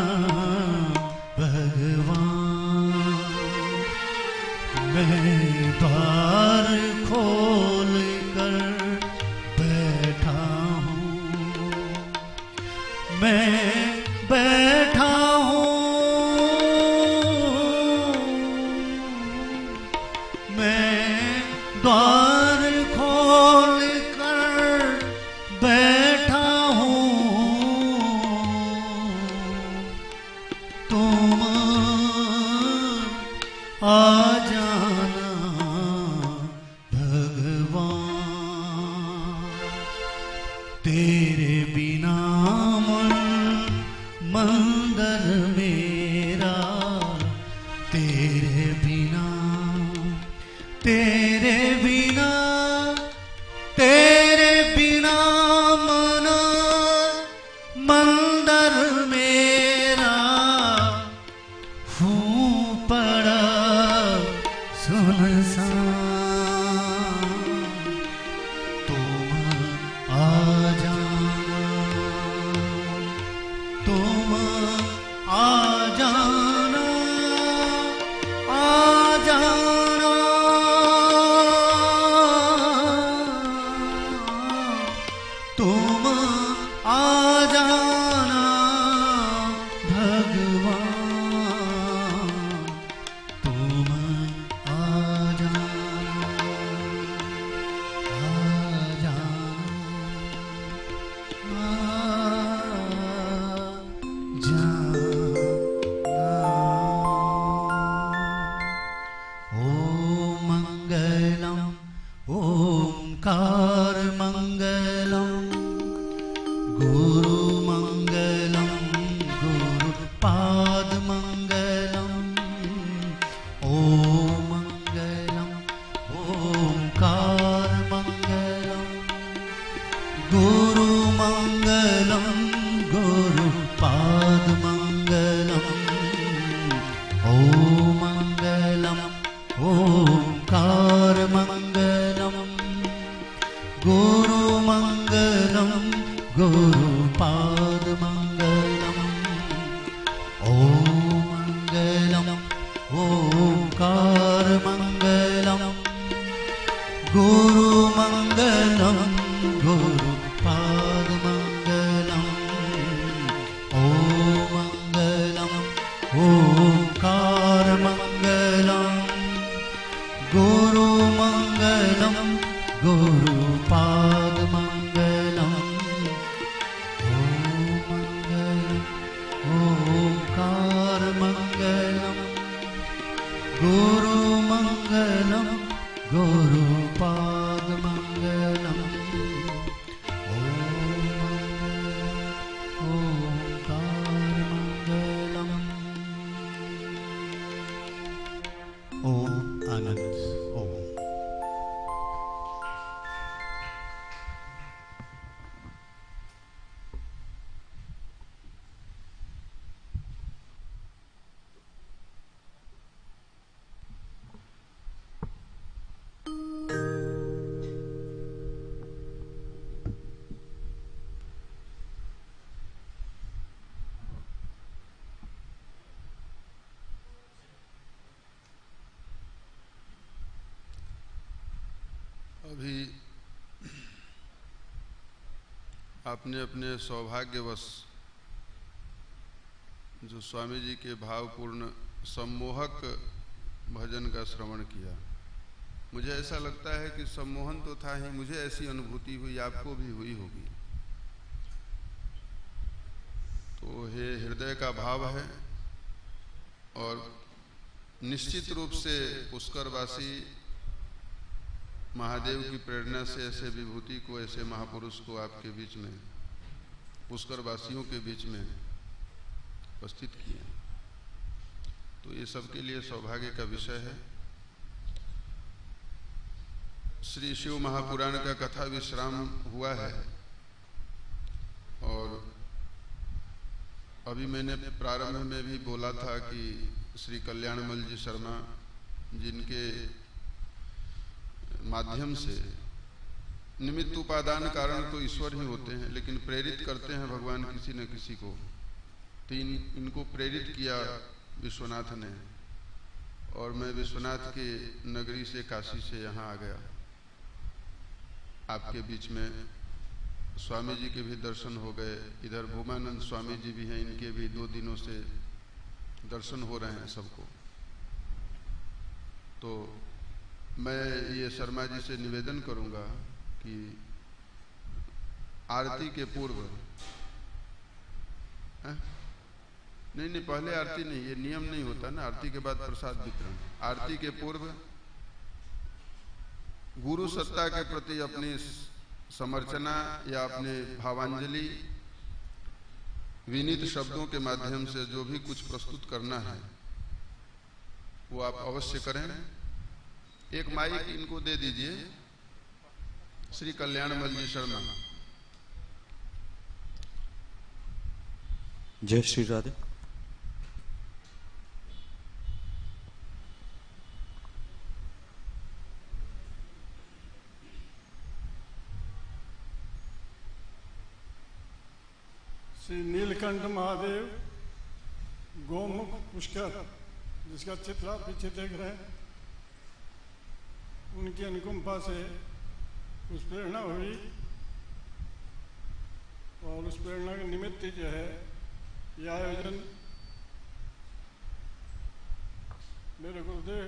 भगवान। मैं द्वार खोल कर बैठा हूँ, मैं बैठा हूँ, मैं द्वार खोल कर बैठा हूँ। तुम आ जाना भगवान। तेरे बिना मन मंदिर मेरा, तेरे बिना, तेरे बिना, तेरे बिना मन मंदिर मेरा, हूँ पड़ा सुनसान। तुम आ जाना, तुम आ जाना, आ जाना। तुम आ जाना भगवान, तुम आ जाना, आ जाना, आ जाना। ओम मंगलम ओंकार मंगलम, गुरु मंगलम गुरु पाद मंगलम। ओम मंगलम ओंकार मंगलम, गुरु मंगलम गुरु पाद मंगलम। ओम मंगलम ओंकार मंगलम, गुरु मंगलम गुरु पाद मंगलम। ओम मंगलम ओंकार मंगलम, गुरु मंगलम गुरु पाद मंगलम। ओम मंगलम ओंकार मंगलम, गुरु मंगलम गुरु पाद मंगलम। ओम मंगलम ओंकार मंगलम, गुरु मंगलम गुरु पाद मंगलम। ओम ओंकार मंगलम। ओम आनंद। ओम।
आपने अपने सौभाग्यवश जो स्वामी जी के भावपूर्ण सम्मोहक भजन का श्रवण किया। मुझे ऐसा लगता है कि सम्मोहन तो था ही, मुझे ऐसी अनुभूति हुई, आपको भी हुई होगी। तो ये हृदय का भाव है और निश्चित रूप से पुष्करवासी महादेव की प्रेरणा से ऐसे विभूति को, ऐसे महापुरुष को आपके बीच में, पुष्करवासियों के बीच में उपस्थित किए। तो ये सबके लिए सौभाग्य का विषय है। श्री शिव महापुराण का कथा विश्राम हुआ है और अभी मैंने प्रारंभ में भी बोला था कि श्री कल्याणमल जी शर्मा, जिनके माध्यम से, निमित्त उपादान कारण तो ईश्वर ही होते हैं, लेकिन प्रेरित करते हैं भगवान किसी न किसी को। तो इनको प्रेरित किया विश्वनाथ ने, और मैं विश्वनाथ की नगरी से, काशी से यहाँ आ गया। आपके बीच में स्वामी जी के भी दर्शन हो गए। इधर भूमानंद स्वामी जी भी हैं, इनके भी 2 दिनों से दर्शन हो रहे हैं सबको। तो मैं ये शर्मा जी से निवेदन करूंगा कि आरती के पूर्व, नहीं पहले आरती नहीं, ये नियम नहीं होता ना, आरती के बाद प्रसाद वितरण। आरती के पूर्व गुरु सत्ता के प्रति अपनी समर्चना या अपने भावांजलि विनीत शब्दों के माध्यम से जो भी कुछ प्रस्तुत करना है वो आप अवश्य करें। एक माइक इनको दे दीजिए, श्री कल्याणमल जी शर्मा।
जय श्री राधे।
श्री नीलकंठ महादेव गोमुख पुष्कर, जिसका चित्र आप पीछे देख रहे हैं, उनकी अनुकंपा से कुछ प्रेरणा हुई और उस प्रेरणा के निमित्त जो है यह आयोजन मेरे गुरुदेव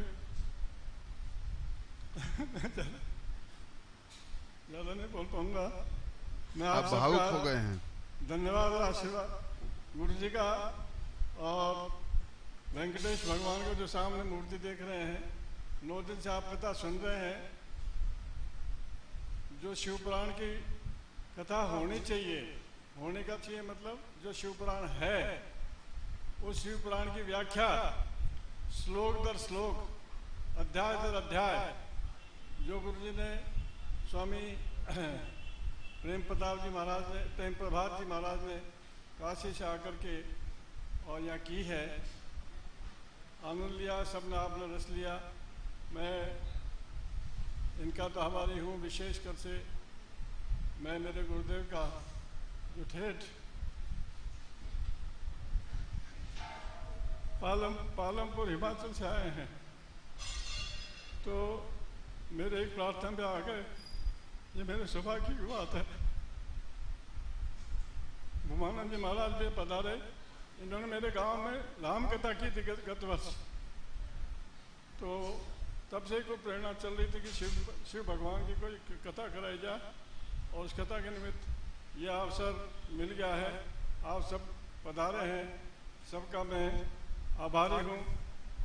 ज़्यादा नहीं बोल पाऊंगा मैं।
आप भावुक हो गए हैं।
धन्यवाद और आशीर्वाद गुरु जी का, और वेंकटेश भगवान को जो सामने मूर्ति देख रहे हैं, 9 दिन से आप कथा सुन रहे हैं। जो शिव पुराण की कथा होनी चाहिए, होने का चाहिए मतलब जो शिव पुराण है, उस शिव पुराण की व्याख्या श्लोक दर श्लोक, अध्याय दर अध्याय, जो गुरु जी ने स्वामी प्रेम प्रताप जी महाराज ने, प्रेम प्रभात जी महाराज ने काशी से आकर के और यहाँ की है, आनंद लिया, सबने आपने रस लिया। मैं इनका तो हमारी हूँ, विशेषकर से मैं मेरे गुरुदेव का जो ठेठ पालमपुर हिमाचल से आए हैं, तो मेरे एक प्रार्थना पे आ गए। ये मेरे सौभाग्य की बात है। भूमानंद जी महाराज भी पधारे, इन्होंने मेरे गांव में राम कथा की थी गत वर्ष। तो तब से कोई प्रेरणा चल रही थी कि शिव भगवान की कोई कथा कराई जाए, और उस कथा के निमित्त यह अवसर मिल गया है। आप सब पधारे हैं, सबका मैं आभारी हूँ।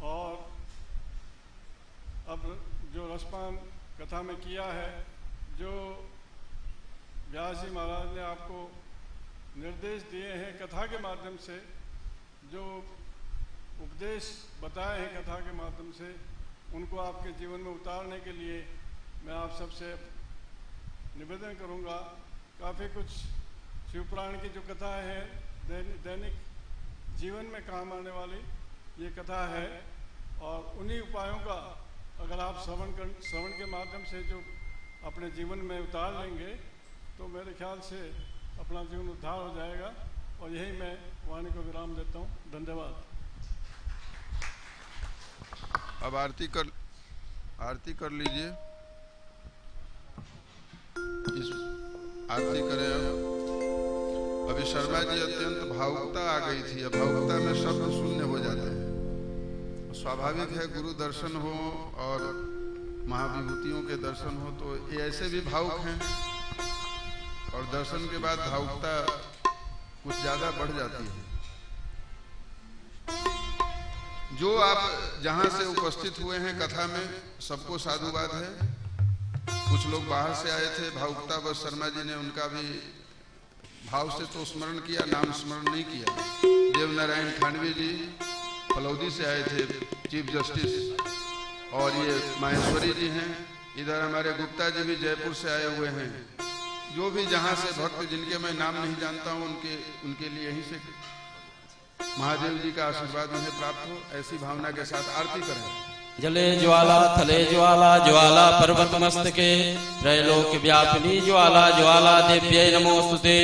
और अब जो रसपान कथा में किया है, जो व्यास जी महाराज ने आपको निर्देश दिए हैं कथा के माध्यम से, जो उपदेश बताए हैं कथा के माध्यम से, उनको आपके जीवन में उतारने के लिए मैं आप सबसे निवेदन करूंगा। काफ़ी कुछ शिवपुराण की जो कथा है, दैनिक जीवन में काम आने वाली ये कथा है, और उन्हीं उपायों का अगर आप श्रवण के माध्यम से जो अपने जीवन में उतार लेंगे, तो मेरे ख्याल से अपना जीवन उद्धार हो जाएगा। और यही मैं वाणी को विराम देता हूँ। धन्यवाद।
अब आरती कर लीजिए। इस आरती करें अब। अभी शर्मा जी अत्यंत भावुकता आ गई थी। भावुकता में शब्द शून्य हो जाते हैं। स्वाभाविक है, गुरु दर्शन हो और महाविभूतियों के दर्शन हो तो ये ऐसे भी भावुक हैं, और दर्शन के बाद भावुकता कुछ ज्यादा बढ़ जाती है। जो आप जहां से उपस्थित हुए हैं कथा में, सबको साधुवाद है। कुछ लोग बाहर से आए थे, भावुकता बस शर्मा जी ने उनका भी भाव से तो स्मरण किया, नाम स्मरण नहीं किया। देवनारायण खानवी जी फलौदी से आए थे, चीफ जस्टिस, और ये माहेश्वरी जी हैं। इधर हमारे गुप्ता जी भी जयपुर से आए हुए हैं। जो भी जहां से भक्त जिनके मैं नाम नहीं जानता हूं, उनके लिए यहीं से महादेव जी का आशीर्वाद उन्हें प्राप्त हो, ऐसी भावना के साथ आरती करें।
जले ज्वाला थले ज्वाला ज्वाला पर्वत मस्तके त्रैलोक व्यापिनी ज्वाला ज्वाला देव्यै नमोस्तुते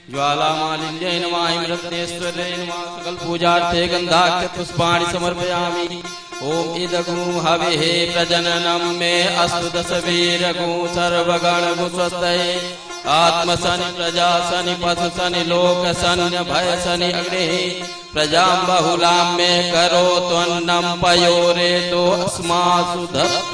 ज्वाला मालिन्यै नमः मृत्नेश्वर्यै नमः। सकल पूजार्थे गंधाख्य पुष्पाणि समर्पयामि। ओम इदगु हविः प्रजननं मे अस्तु दशवीरगु सर्वगण गुस्वस्तये आत्मसनि प्रजा सनि पशु सनि लोक सन्य भय सनि अग्निः प्रजां बहुलां मे करो त्वन्नं पयोरे तो अस्मासु दत्त।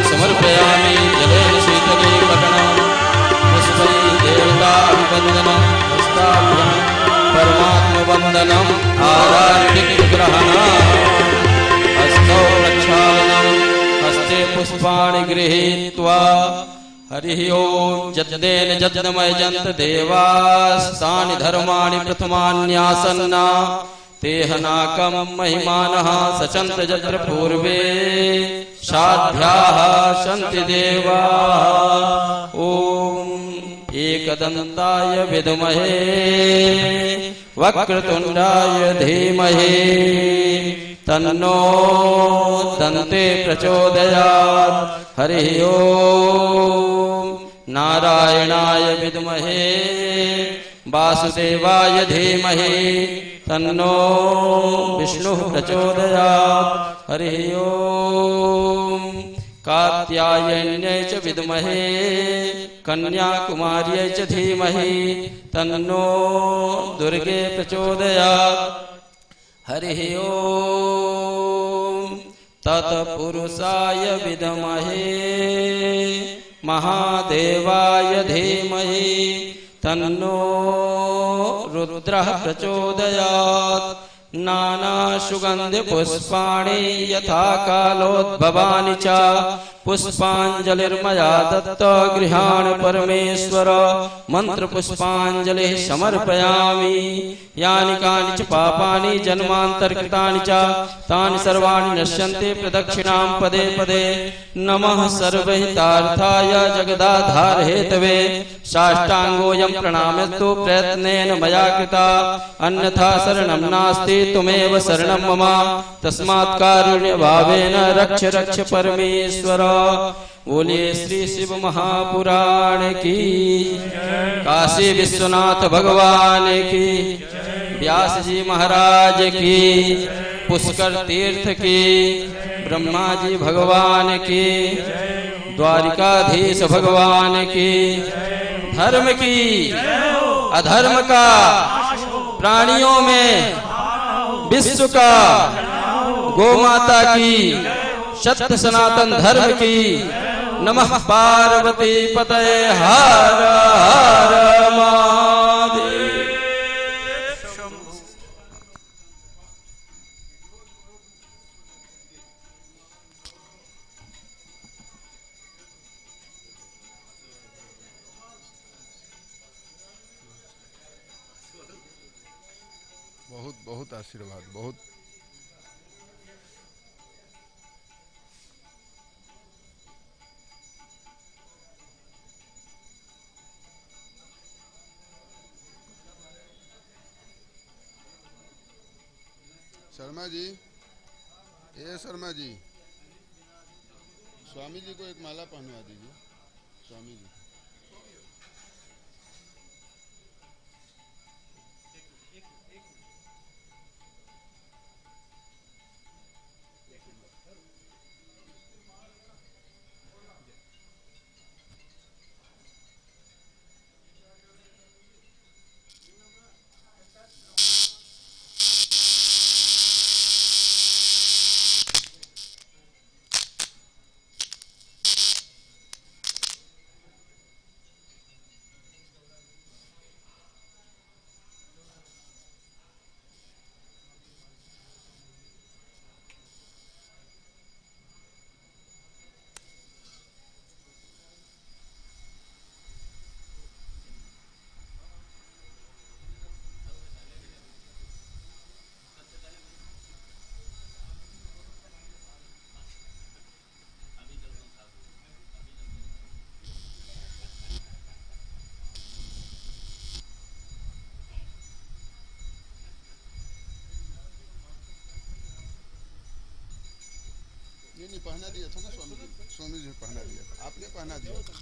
समर्पयामि जलेन शीतलीकरणं पुष्पै देवताभिवन्दनं हस्ताभ्यां परमात्मवन्दनम् आरार्तिकग्रहणं हस्तौ प्रक्षालनं हस्ते पुष्पाणि गृहीत्वा हरिः ओम जद्देन जद्मयजन्त देवास्तानि धर्माणि प्रथमान्यासन्ना तेहनाकं महिमानः सचन्त जत्र पूर्वे साध्याः सन्ति देवाः। ओम एकदन्ताय विद्महे वक्रतुण्डाय धीमहि तन्नो दन्ते प्रचोदयात्। हरिः ओम नारायणाय विद्महे वासुदेवाय धीमहि तन्नो विष्णुः प्रचोदयात्। हरिः ओम कात्यायन्यै च विद्महे कन्याकुमार्यै च धीमहि तन्नो दुर्गे प्रचोदयात्। हरिः ओम तत्पुरुषाय विद्महे महादेवाय धीमहि तन्नो रुद्रः प्रचोदयात्। नाना सुगंधि पुष्पाणि यथा कालोद्भवानि च पुष्पांजलिर्मया दत्त गृहाण परमेश्वर मंत्र पुष्पांजलि समर्पयामि। यानि कानि च पापानि जन्मान्तरकृतानि च तानि सर्वाणि नश्यन्ति प्रदक्षिणां पदे पदे। नमः सर्वहितार्थाय जगदाधार हेतवे साष्टांगोऽयं प्रणामस्तु प्रयत्नेन मया कृता अन्यथा शरणं नास्ति तुमेव शरणं मम तस्मात् कारुण्य भावेन रक्ष रक्ष परमेश्वर। बोलिए श्री शिव महापुराण की, काशी विश्वनाथ भगवान की, व्यास जी महाराज की, पुष्कर तीर्थ की, ब्रह्मा जी भगवान की, द्वारिकाधीश भगवान की, धर्म की अधर्म का प्राणियों में विश्व का गौ माता की सत्य सनातन धर्म की। नमः पार्वती पतये हर हर महादेव।
बहुत आशीर्वाद, बहुत। शर्मा जी, ए शर्मा जी, स्वामी जी को एक माला पहनवा दीजिए, स्वामी जी। नहीं पहना दिया था ना स्वामी जी, स्वामी जी पहना दिया था, आपने पहना दिया था।